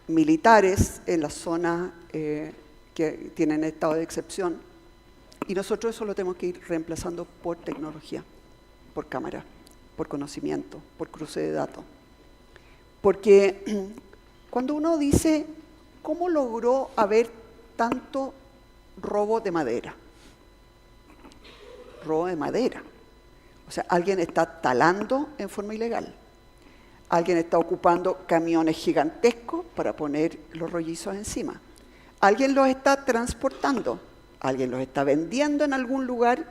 [SPEAKER 3] militares en las zonas que tienen estado de excepción, y nosotros eso lo tenemos que ir reemplazando por tecnología, por cámara, por conocimiento, por cruce de datos. Porque cuando uno dice, ¿cómo logró haber tanto robo de madera? Robo de madera. O sea, alguien está talando en forma ilegal. Alguien está ocupando camiones gigantescos para poner los rollizos encima. Alguien los está transportando. Alguien los está vendiendo en algún lugar.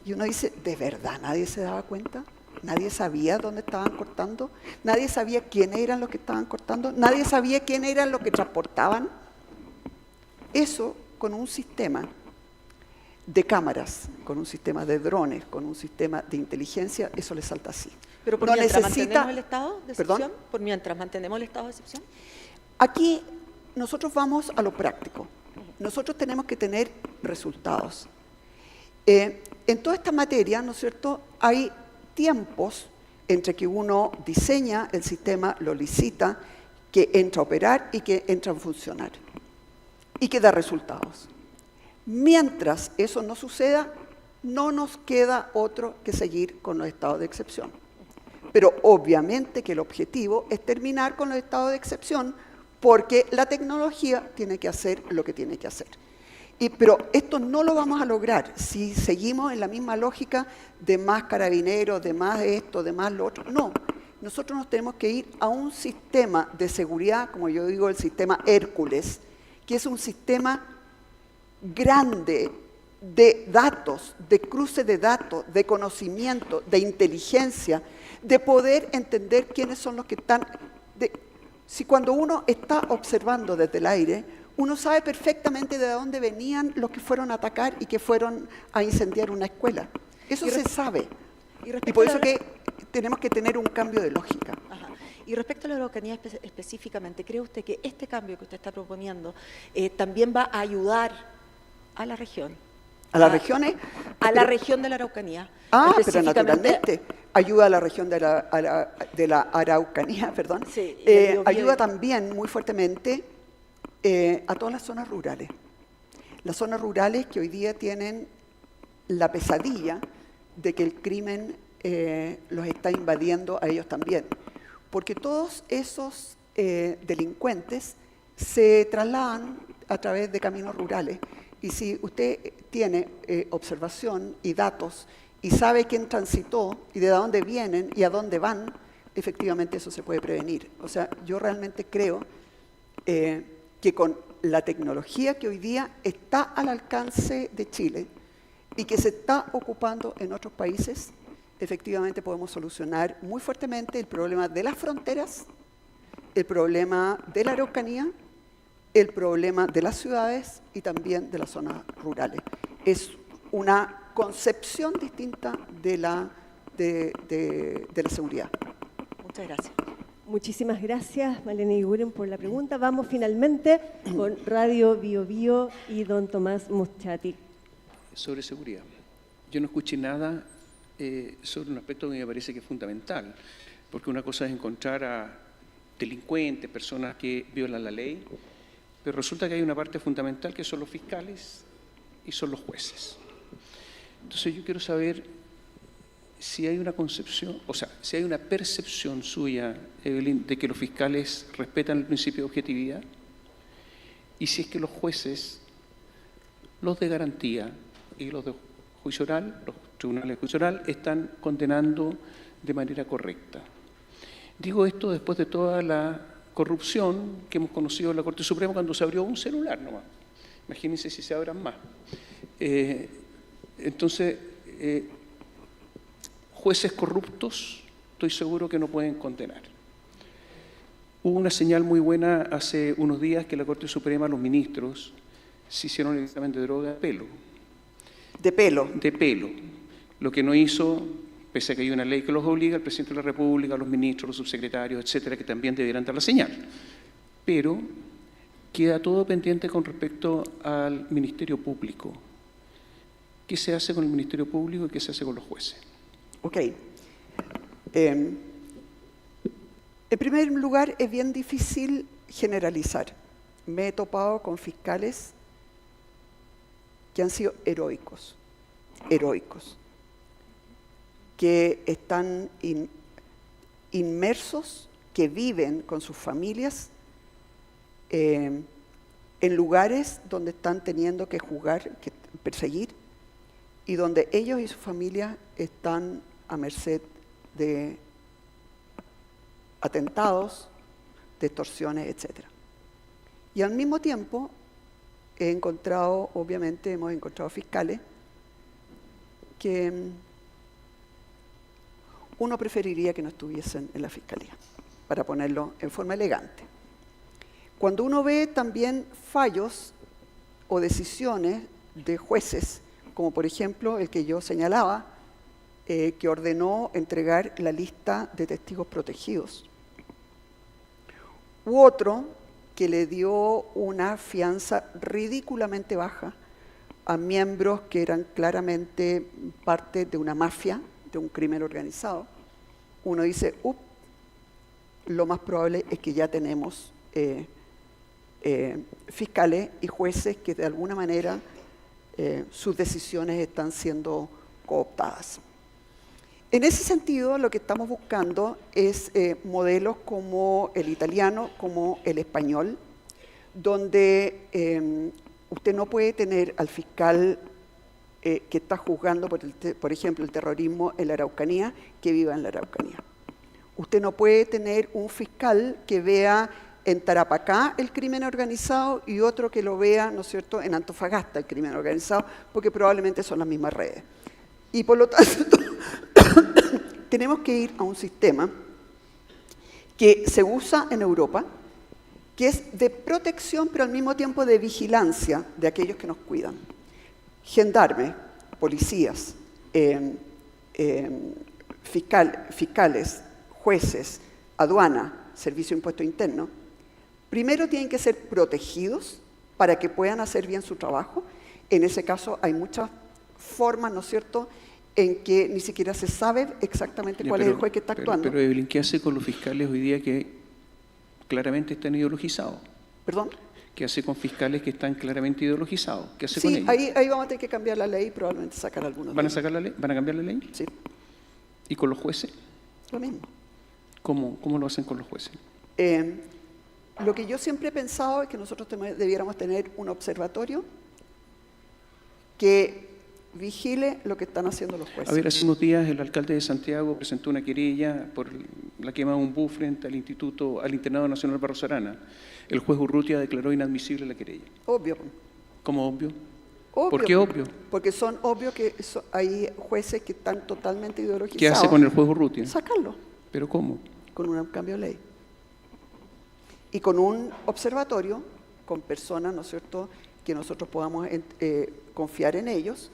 [SPEAKER 3] Y uno dice, ¿de verdad nadie se daba cuenta? Nadie sabía dónde estaban cortando. Nadie sabía quién eran los que estaban cortando. Nadie sabía quién eran los que transportaban. Eso con un sistema de cámaras, con un sistema de drones, con un sistema de inteligencia, eso le salta así.
[SPEAKER 6] ¿Pero por mientras mantenemos el estado de excepción? ¿Perdón? ¿Por mientras mantenemos el estado de excepción?
[SPEAKER 3] Aquí nosotros vamos a lo práctico. Nosotros tenemos que tener resultados. En toda esta materia, ¿no es cierto?, hay tiempos entre que uno diseña el sistema, lo licita, que entra a operar y que entra a funcionar y que da resultados. Mientras eso no suceda, no nos queda otro que seguir con los estados de excepción. Pero obviamente que el objetivo es terminar con los estados de excepción porque la tecnología tiene que hacer lo que tiene que hacer. Pero esto no lo vamos a lograr si seguimos en la misma lógica de más carabineros, de más esto, de más lo otro. No, nosotros nos tenemos que ir a un sistema de seguridad, como yo digo, el sistema Hércules, que es un sistema grande de datos, de cruce de datos, de conocimiento, de inteligencia, de poder entender quiénes son los que están... Si cuando uno está observando desde el aire, uno sabe perfectamente de dónde venían los que fueron a atacar y que fueron a incendiar una escuela. Eso se sabe. Y por eso que tenemos que tener un cambio de lógica.
[SPEAKER 6] Ajá. Y respecto a la Araucanía específicamente, ¿cree usted que este cambio que usted está proponiendo también va a ayudar a la región?
[SPEAKER 3] ¿A las regiones?
[SPEAKER 6] A la región de la Araucanía.
[SPEAKER 3] Pero naturalmente ayuda a la región de la Araucanía, perdón.
[SPEAKER 6] Sí,
[SPEAKER 3] ayuda también muy fuertemente a todas las zonas rurales. Las zonas rurales que hoy día tienen la pesadilla de que el crimen los está invadiendo a ellos también. porque todos esos delincuentes se trasladan a través de caminos rurales. Y si usted tiene observación y datos y sabe quién transitó y de dónde vienen y a dónde van, efectivamente eso se puede prevenir. O sea, yo realmente creo que con la tecnología que hoy día está al alcance de Chile y que se está ocupando en otros países, efectivamente podemos solucionar muy fuertemente el problema de las fronteras, el problema de la Araucanía, el problema de las ciudades y también de las zonas rurales. Es una concepción distinta de la seguridad.
[SPEAKER 6] Muchas gracias.
[SPEAKER 8] Muchísimas gracias, Malena Iguren, por la pregunta. Vamos finalmente con Radio Bio Bio y don Tomás Muschati.
[SPEAKER 7] Sobre seguridad. Yo no escuché nada sobre un aspecto que me parece que es fundamental, porque una cosa es encontrar a delincuentes, personas que violan la ley, pero resulta que hay una parte fundamental que son los fiscales y son los jueces. Entonces yo quiero saber si hay una concepción, o sea, si hay una percepción suya, Evelyn, de que los fiscales respetan el principio de objetividad, y si es que los jueces, los de garantía y los de juicio oral, los tribunales de juicio oral, están condenando de manera correcta. Digo esto después de toda la corrupción que hemos conocido en la Corte Suprema cuando se abrió un celular nomás. Imagínense si se abran más. Entonces, jueces corruptos, estoy seguro que no pueden condenar. Hubo una señal muy buena hace unos días que la Corte Suprema, los ministros, se hicieron el examen de droga de pelo.
[SPEAKER 3] De pelo.
[SPEAKER 7] De pelo. Lo que no hizo, pese a que hay una ley que los obliga, el presidente de la República, los ministros, los subsecretarios, etcétera, que también debieran dar la señal. Pero queda todo pendiente con respecto al Ministerio Público. ¿Qué se hace con el Ministerio Público y qué se hace con los jueces?
[SPEAKER 3] Ok. En primer lugar, es bien difícil generalizar. Me he topado con fiscales que han sido heroicos, que están inmersos, que viven con sus familias en lugares donde están teniendo que juzgar, que perseguir, y donde ellos y su familia están a merced de atentados, de extorsiones, etc. Y al mismo tiempo hemos encontrado fiscales que uno preferiría que no estuviesen en la fiscalía, para ponerlo en forma elegante. Cuando uno ve también fallos o decisiones de jueces, como por ejemplo el que yo señalaba, que ordenó entregar la lista de testigos protegidos, u otro que le dio una fianza ridículamente baja a miembros que eran claramente parte de una mafia, de un crimen organizado, uno dice, lo más probable es que ya tenemos fiscales y jueces que de alguna manera sus decisiones están siendo cooptadas. En ese sentido, lo que estamos buscando es modelos como el italiano, como el español, donde usted no puede tener al fiscal que está juzgando, por ejemplo, el terrorismo en la Araucanía, que viva en la Araucanía. Usted no puede tener un fiscal que vea en Tarapacá el crimen organizado y otro que lo vea, ¿no es cierto?, en Antofagasta el crimen organizado, porque probablemente son las mismas redes. Y por lo tanto, tenemos que ir a un sistema que se usa en Europa, que es de protección, pero al mismo tiempo de vigilancia de aquellos que nos cuidan. Gendarmes, policías, fiscales, jueces, aduana, servicio de impuesto interno, primero tienen que ser protegidos para que puedan hacer bien su trabajo. En ese caso hay muchas formas, ¿no es cierto?, en que ni siquiera se sabe exactamente cuál es el juez que está actuando.
[SPEAKER 7] Pero Evelyn, ¿qué hace con los fiscales hoy día que claramente están ideologizados?
[SPEAKER 3] ¿Perdón?
[SPEAKER 7] ¿Qué hace con fiscales que están claramente ideologizados? ¿Qué hace con
[SPEAKER 3] Sí,
[SPEAKER 7] ellos?
[SPEAKER 3] ahí vamos a tener que cambiar la ley y probablemente sacar algunos.
[SPEAKER 7] ¿Van a sacar la ley? ¿Van a cambiar la ley?
[SPEAKER 3] Sí,
[SPEAKER 7] ¿Y con los jueces?
[SPEAKER 3] lo mismo.
[SPEAKER 7] ¿Cómo lo hacen con los jueces?
[SPEAKER 3] Lo que yo siempre he pensado es que nosotros debiéramos tener un observatorio que vigile lo que están haciendo los jueces.
[SPEAKER 7] A ver, hace unos días el alcalde de Santiago presentó una querella por la quema de un bus frente al Internado Nacional Barros Arana. El juez Urrutia declaró inadmisible la querella.
[SPEAKER 3] Obvio.
[SPEAKER 7] ¿Cómo obvio?
[SPEAKER 3] Obvio.
[SPEAKER 7] ¿Por qué obvio?
[SPEAKER 3] Porque son obvio que hay jueces que están totalmente ideologizados.
[SPEAKER 7] ¿Qué hace con el juez Urrutia?
[SPEAKER 3] Sacarlo.
[SPEAKER 7] ¿Pero cómo?
[SPEAKER 3] Con un cambio de ley. Y con un observatorio, con personas, ¿no es cierto?, que nosotros podamos confiar en ellos,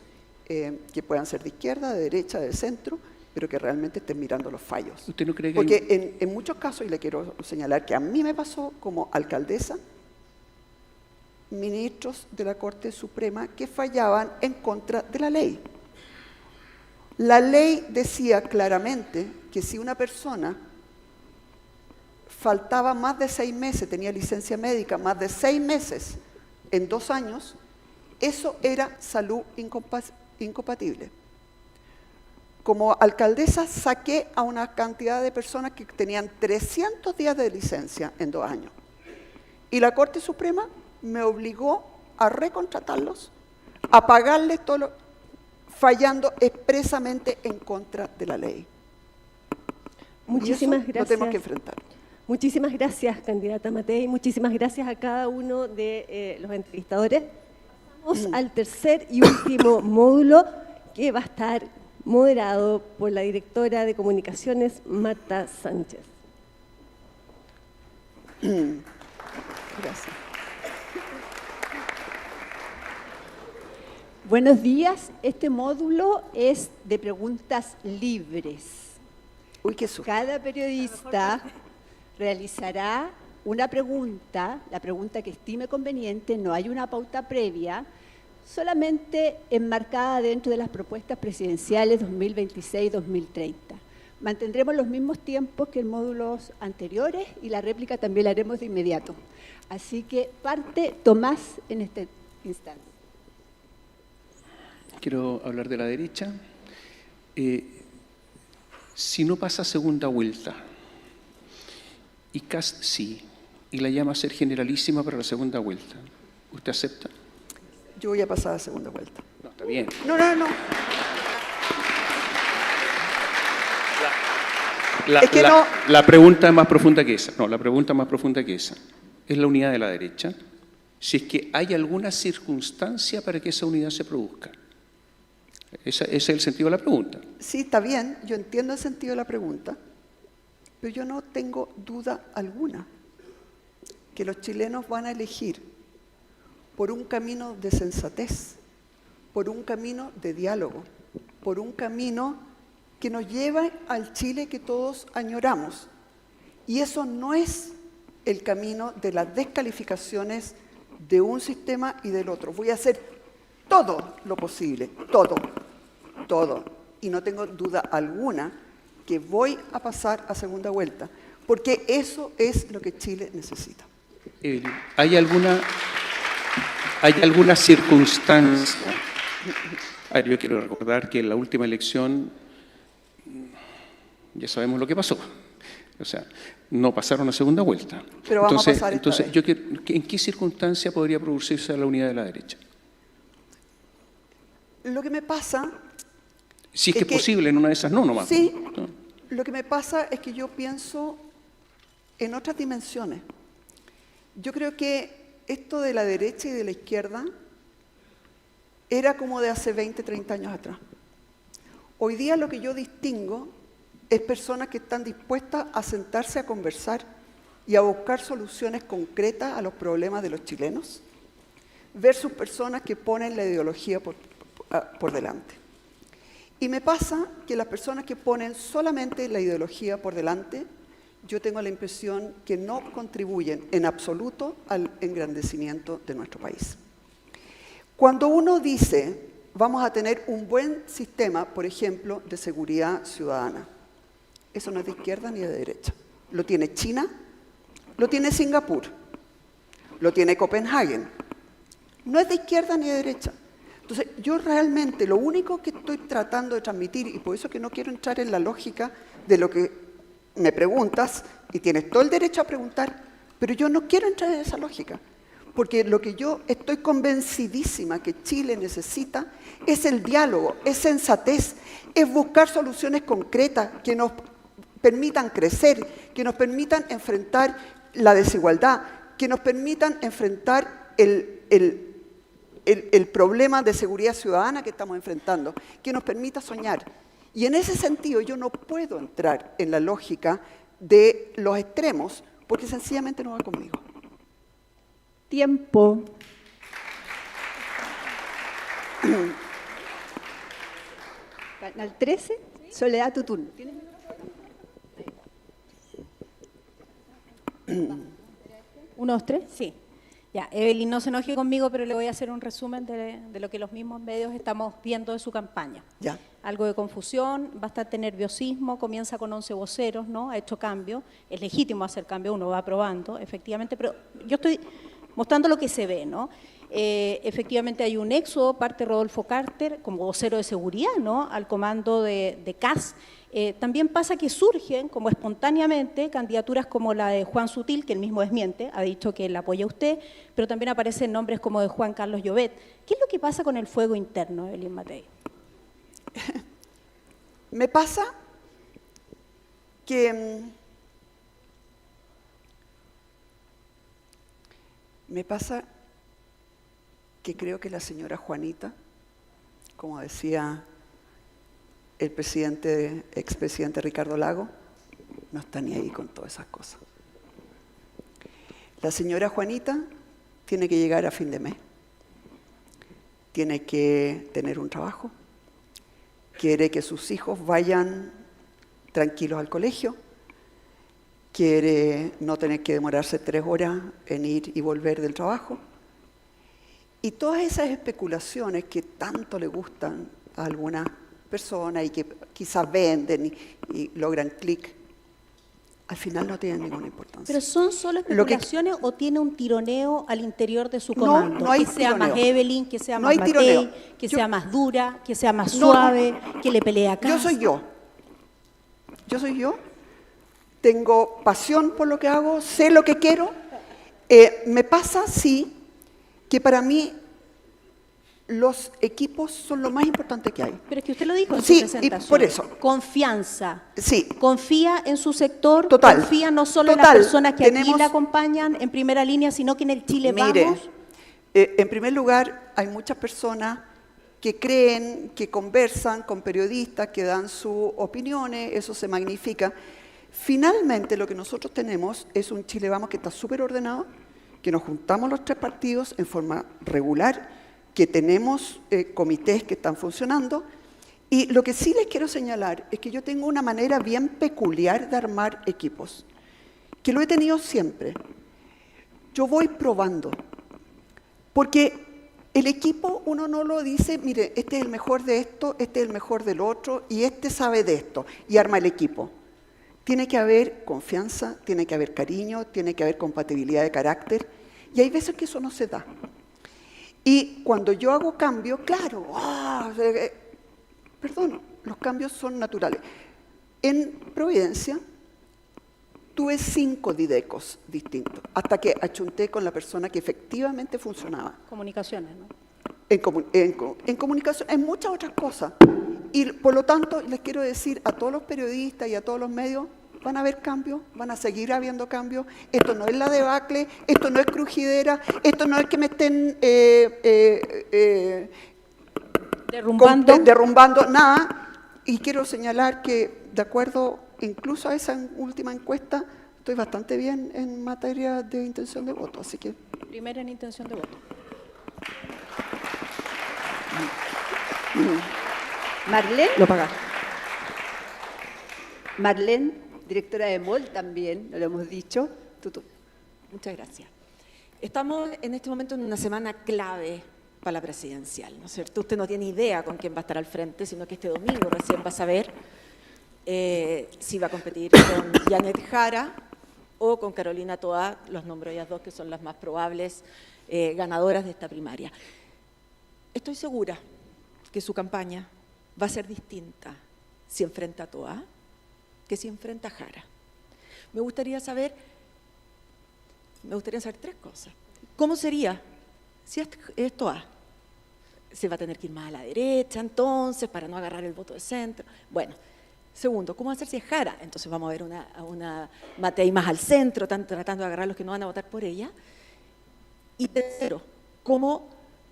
[SPEAKER 3] que puedan ser de izquierda, de derecha, de centro, pero que realmente estén mirando los fallos.
[SPEAKER 7] ¿Usted no cree que
[SPEAKER 3] Porque en muchos casos, y le quiero señalar que a mí me pasó como alcaldesa, ministros de la Corte Suprema que fallaban en contra de la ley. La ley decía claramente que si una persona faltaba más de 6 meses, tenía licencia médica, más de 6 meses en 2 años, eso era salud incompatible. Como alcaldesa saqué a una cantidad de personas que tenían 300 días de licencia en 2 años. Y la Corte Suprema me obligó a recontratarlos, a pagarles todo fallando expresamente en contra de la ley.
[SPEAKER 8] Muchísimas
[SPEAKER 3] y eso
[SPEAKER 8] gracias.
[SPEAKER 3] Lo tenemos que enfrentar.
[SPEAKER 8] Muchísimas gracias, candidata Matei. Muchísimas gracias a cada uno de los entrevistadores. Vamos al tercer y último módulo, que va a estar moderado por la directora de Comunicaciones, Marta Sánchez.
[SPEAKER 3] Gracias.
[SPEAKER 9] Buenos días. Este módulo es de preguntas libres.
[SPEAKER 3] Uy, qué susto.
[SPEAKER 9] Cada periodista realizará una pregunta, la pregunta que estime conveniente, no hay una pauta previa, solamente enmarcada dentro de las propuestas presidenciales 2026-2030. Mantendremos los mismos tiempos que en módulos anteriores y la réplica también la haremos de inmediato. Así que parte Tomás en este instante.
[SPEAKER 7] Quiero hablar de la derecha. Si no pasa segunda vuelta, y Kast sí, y la llama a ser generalísima para la segunda vuelta, ¿usted acepta?
[SPEAKER 3] Yo voy a pasar a segunda vuelta.
[SPEAKER 7] No, está bien.
[SPEAKER 3] No.
[SPEAKER 7] La pregunta es más profunda que esa. No, la pregunta más profunda que esa. Es la unidad de la derecha. Si es que hay alguna circunstancia para que esa unidad se produzca. Ese es el sentido de la pregunta.
[SPEAKER 3] Sí, está bien, yo entiendo el sentido de la pregunta, pero yo no tengo duda alguna que los chilenos van a elegir por un camino de sensatez, por un camino de diálogo, por un camino que nos lleva al Chile que todos añoramos. Y eso no es el camino de las descalificaciones de un sistema y del otro. Voy a hacer todo lo posible, todo. Y no tengo duda alguna que voy a pasar a segunda vuelta, porque eso es lo que Chile necesita.
[SPEAKER 7] ¿Hay alguna circunstancia? A ver, yo quiero recordar que en la última elección ya sabemos lo que pasó. O sea, no pasaron a segunda vuelta.
[SPEAKER 3] Pero vamos a pasar esta vez.
[SPEAKER 7] ¿En qué circunstancia podría producirse la unidad de la derecha?
[SPEAKER 3] Lo que me pasa...
[SPEAKER 7] Si es que es posible, en una de esas no, nomás.
[SPEAKER 3] Sí,
[SPEAKER 7] ¿no?
[SPEAKER 3] Lo que me pasa es que yo pienso en otras dimensiones. Yo creo que esto de la derecha y de la izquierda era como de hace 20, 30 años atrás. Hoy día lo que yo distingo es personas que están dispuestas a sentarse a conversar y a buscar soluciones concretas a los problemas de los chilenos, versus personas que ponen la ideología por delante. Y me pasa que las personas que ponen solamente la ideología por delante, yo tengo la impresión que no contribuyen en absoluto al engrandecimiento de nuestro país. Cuando uno dice, vamos a tener un buen sistema, por ejemplo, de seguridad ciudadana, eso no es de izquierda ni de derecha. Lo tiene China, lo tiene Singapur, lo tiene Copenhague. No es de izquierda ni de derecha. Entonces, yo realmente lo único que estoy tratando de transmitir, y por eso que no quiero entrar en la lógica de lo que me preguntas y tienes todo el derecho a preguntar, pero yo no quiero entrar en esa lógica, porque lo que yo estoy convencidísima que Chile necesita es el diálogo, es sensatez, es buscar soluciones concretas que nos permitan crecer, que nos permitan enfrentar la desigualdad, que nos permitan enfrentar el problema de seguridad ciudadana que estamos enfrentando, que nos permita soñar. Y en ese sentido yo no puedo entrar en la lógica de los extremos, porque sencillamente no va conmigo.
[SPEAKER 9] Tiempo. Canal 13, Soledad, tu turno.
[SPEAKER 5] ¿Uno, dos, tres? Sí. Ya, Evelyn, no se enoje conmigo, pero le voy a hacer un resumen de lo que los mismos medios estamos viendo de su campaña.
[SPEAKER 3] Ya.
[SPEAKER 5] Algo de confusión, bastante nerviosismo, comienza con 11 voceros, ¿no? Ha hecho cambio, es legítimo hacer cambio, uno va probando, efectivamente, pero yo estoy mostrando lo que se ve, ¿no? Efectivamente hay un éxodo, parte Rodolfo Carter como vocero de seguridad, ¿no? Al comando de CAS. También pasa que surgen, como espontáneamente, candidaturas como la de Juan Sutil, que él mismo desmiente, ha dicho que la apoya usted, pero también aparecen nombres como de Juan Carlos Llobet. ¿Qué es lo que pasa con el fuego interno, Evelyn Matei?
[SPEAKER 3] Me pasa que creo que la señora Juanita, como decía el expresidente Ricardo Lagos, no está ni ahí con todas esas cosas. La señora Juanita tiene que llegar a fin de mes, tiene que tener un trabajo, quiere que sus hijos vayan tranquilos al colegio, quiere no tener que demorarse 3 horas en ir y volver del trabajo. Y todas esas especulaciones que tanto le gustan a algunas personas y que quizás venden y logran clic, al final no tienen ninguna importancia.
[SPEAKER 5] ¿Pero son solo especulaciones o tiene un tironeo al interior de su comando?
[SPEAKER 3] No hay
[SPEAKER 5] que sea
[SPEAKER 3] tironeo.
[SPEAKER 5] más Evelyn, que sea
[SPEAKER 3] No
[SPEAKER 5] más
[SPEAKER 3] hay
[SPEAKER 5] Matei,
[SPEAKER 3] tironeo.
[SPEAKER 5] que sea más dura, que sea más
[SPEAKER 3] No,
[SPEAKER 5] suave, que le pelea acá.
[SPEAKER 3] Yo soy yo. Yo soy yo. Tengo pasión por lo que hago, sé lo que quiero. Me pasa, sí, que para mí los equipos son lo más importante que hay.
[SPEAKER 5] Pero es que usted lo dijo en
[SPEAKER 3] Sí,
[SPEAKER 5] su presentación.
[SPEAKER 3] y por eso.
[SPEAKER 5] Confianza.
[SPEAKER 3] Sí.
[SPEAKER 5] Confía en su sector,
[SPEAKER 3] Total.
[SPEAKER 5] confía no solo en
[SPEAKER 3] Total.
[SPEAKER 5] las personas que aquí
[SPEAKER 3] Tenemos-
[SPEAKER 5] la acompañan en primera línea, sino que en el Chile
[SPEAKER 3] Mire,
[SPEAKER 5] Vamos.
[SPEAKER 3] en primer lugar, hay muchas personas que creen, que conversan con periodistas, que dan sus opiniones, eso se magnifica. Finalmente, lo que nosotros tenemos es un Chile Vamos que está súper ordenado, que nos juntamos los 3 partidos en forma regular, que tenemos comités que están funcionando. Y lo que sí les quiero señalar es que yo tengo una manera bien peculiar de armar equipos, que lo he tenido siempre. Yo voy probando, porque el equipo uno no lo dice, mire, este es el mejor de esto, este es el mejor del otro, y este sabe de esto, y arma el equipo. Tiene que haber confianza, tiene que haber cariño, tiene que haber compatibilidad de carácter, y hay veces que eso no se da. Y cuando yo hago cambio, claro, perdón, los cambios son naturales. En Providencia tuve 5 didecos distintos, hasta que achunté con la persona que efectivamente funcionaba.
[SPEAKER 5] Comunicaciones, ¿no?
[SPEAKER 3] En comunicación, en muchas otras cosas. Y por lo tanto, les quiero decir a todos los periodistas y a todos los medios, van a haber cambios, van a seguir habiendo cambios. Esto no es la debacle, esto no es crujidera, esto no es que me estén derrumbando nada. Y quiero señalar que, de acuerdo incluso a esa última encuesta, estoy bastante bien en materia de intención de voto. Así que
[SPEAKER 5] Primera en intención de voto.
[SPEAKER 9] Marlene.
[SPEAKER 3] lo pagaron.
[SPEAKER 9] Marlene, directora de MOL también, no lo hemos dicho. Tú.
[SPEAKER 6] Muchas gracias. Estamos en este momento en una semana clave para la presidencial, ¿no es cierto? Usted no tiene idea con quién va a estar al frente, sino que este domingo recién va a saber si va a competir con Janet Jara o con Carolina Toá, los nombro ellas dos que son las más probables ganadoras de esta primaria. Estoy segura que su campaña va a ser distinta si enfrenta a Toá que si enfrenta a Jara. Me gustaría saber 3 cosas. ¿Cómo sería si esto A? Se va a tener que ir más a la derecha, entonces, para no agarrar el voto de centro. Bueno, segundo, ¿cómo hacer si es Jara? Entonces vamos a ver a una Matei más al centro, tratando de agarrar a los que no van a votar por ella. Y tercero,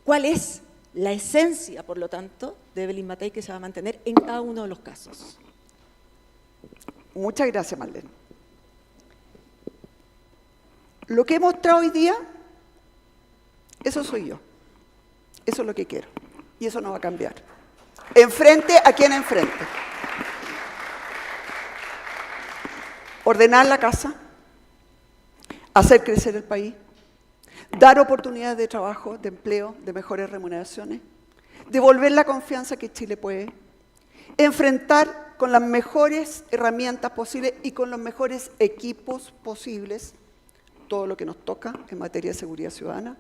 [SPEAKER 6] ¿cuál es la esencia, por lo tanto, de Evelyn Matei que se va a mantener en cada uno de los casos?
[SPEAKER 3] Muchas gracias, Marlene. Lo que he mostrado hoy día, eso soy yo. Eso es lo que quiero. Y eso no va a cambiar. Enfrente a quien enfrente. Ordenar la casa, hacer crecer el país, dar oportunidades de trabajo, de empleo, de mejores remuneraciones, devolver la confianza que Chile puede, enfrentar con las mejores herramientas posibles y con los mejores equipos posibles todo lo que nos toca en materia de seguridad ciudadana,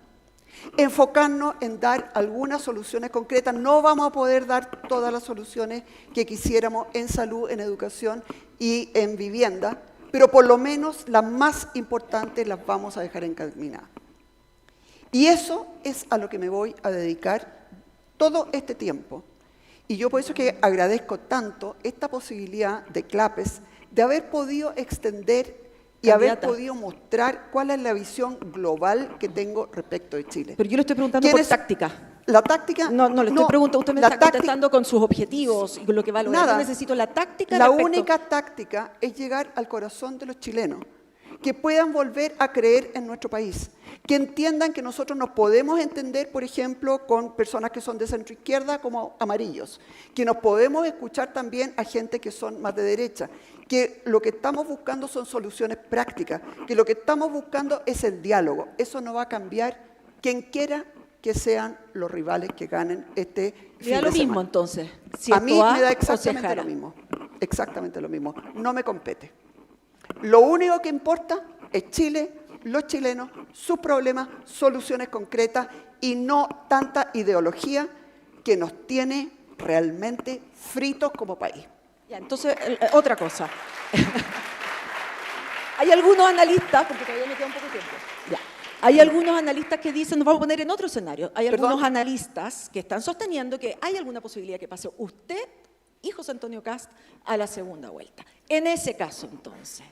[SPEAKER 3] enfocarnos en dar algunas soluciones concretas. No vamos a poder dar todas las soluciones que quisiéramos en salud, en educación y en vivienda, pero por lo menos las más importantes las vamos a dejar encaminadas. Y eso es a lo que me voy a dedicar todo este tiempo. Y yo por eso que agradezco tanto esta posibilidad de CLAPES, de haber podido extender y haber podido mostrar cuál es la visión global que tengo respecto de Chile.
[SPEAKER 6] Pero yo le estoy preguntando por táctica.
[SPEAKER 3] La táctica...
[SPEAKER 6] No le estoy preguntando, usted me está contestando con sus objetivos y con lo que va a lograr. Yo necesito la táctica.
[SPEAKER 3] La única táctica es llegar al corazón de los chilenos, que puedan volver a creer en nuestro país, que entiendan que nosotros nos podemos entender, por ejemplo, con personas que son de centro izquierda como amarillos, que nos podemos escuchar también a gente que son más de derecha, que lo que estamos buscando son soluciones prácticas, que lo que estamos buscando es el diálogo. Eso no va a cambiar quien quiera que sean los rivales que ganen este fin de semana.
[SPEAKER 6] ¿Le da lo mismo entonces? Si
[SPEAKER 3] a mí me da exactamente lo mismo. Exactamente lo mismo. No me compete. Lo único que importa es Chile, los chilenos, sus problemas, soluciones concretas y no tanta ideología que nos tiene realmente fritos como país.
[SPEAKER 6] Ya, entonces, otra cosa. Hay algunos analistas, porque todavía me queda un poco de tiempo. Ya. Hay algunos analistas que dicen, nos vamos a poner en otro escenario. Hay algunos analistas que están sosteniendo que hay alguna posibilidad que pase usted y José Antonio Kast a la segunda vuelta. En ese caso, entonces,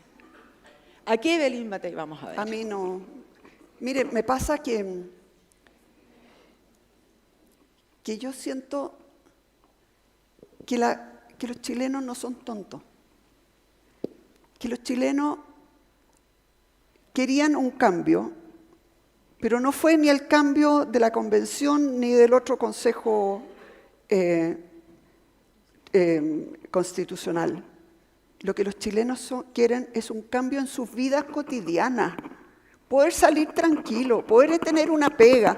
[SPEAKER 6] ¿a qué Evelyn Matei vamos a ver?
[SPEAKER 3] A mí no. Mire, me pasa que yo siento que los chilenos no son tontos. Que los chilenos querían un cambio, pero no fue ni el cambio de la convención ni del otro consejo constitucional. Lo que los chilenos quieren es un cambio en sus vidas cotidianas, poder salir tranquilo, poder tener una pega,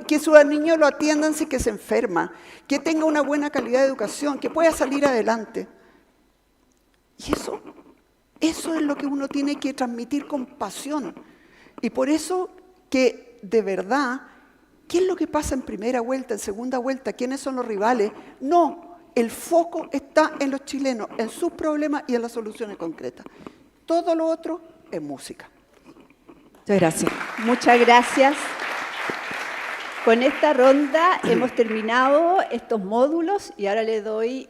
[SPEAKER 3] que sus niños lo atiendan si que se enferma, que tenga una buena calidad de educación, que pueda salir adelante. Y eso es lo que uno tiene que transmitir con pasión. Y por eso que de verdad, ¿qué es lo que pasa en primera vuelta, en segunda vuelta? ¿Quiénes son los rivales? No, el foco está en los chilenos, en sus problemas y en las soluciones concretas. Todo lo otro es música.
[SPEAKER 6] Muchas gracias.
[SPEAKER 9] Muchas gracias. Con esta ronda hemos terminado estos módulos y ahora le doy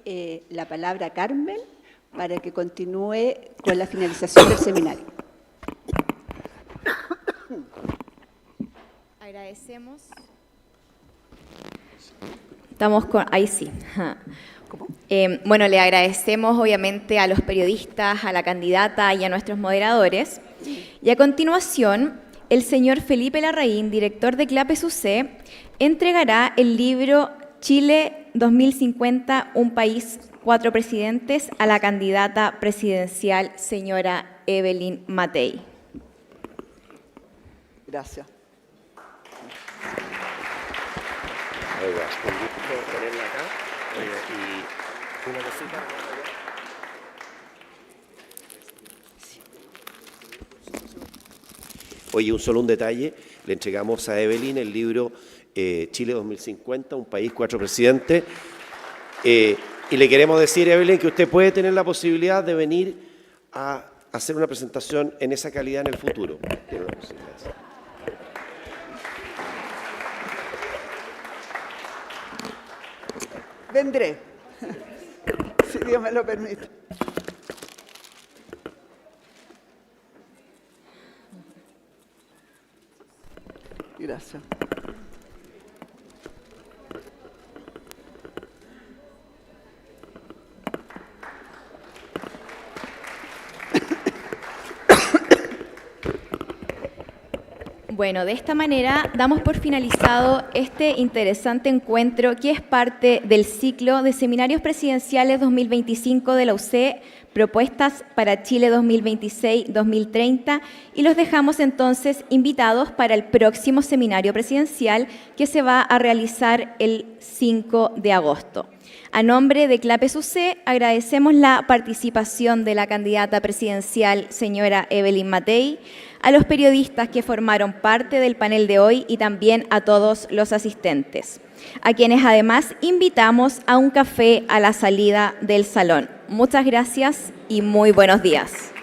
[SPEAKER 9] la palabra a Carmen para que continúe con la finalización del seminario.
[SPEAKER 1] Agradecemos. Estamos con... Ahí sí. Bueno, le agradecemos obviamente a los periodistas, a la candidata y a nuestros moderadores. Y a continuación, el señor Felipe Larraín, director de CLAPES UC, entregará el libro Chile 2050, un país, 4 presidentes, a la candidata presidencial, señora Evelyn Matei.
[SPEAKER 3] Gracias.
[SPEAKER 2] Oiga, con gusto ponerla acá. Y una cosita. Oye, un detalle. Le entregamos a Evelyn el libro Chile 2050, un país, 4 presidentes. Y le queremos decir, Evelyn, que usted puede tener la posibilidad de venir a hacer una presentación en esa calidad en el futuro. Tiene la posibilidad.
[SPEAKER 3] Vendré, si Dios me lo permite. Gracias.
[SPEAKER 1] Bueno, de esta manera damos por finalizado este interesante encuentro que es parte del ciclo de seminarios presidenciales 2025 de la UC, propuestas para Chile 2026-2030, y los dejamos entonces invitados para el próximo seminario presidencial que se va a realizar el 5 de agosto. A nombre de CLAPES UC agradecemos la participación de la candidata presidencial, señora Evelyn Matei, a los periodistas que formaron parte del panel de hoy y también a todos los asistentes, a quienes además invitamos a un café a la salida del salón. Muchas gracias y muy buenos días.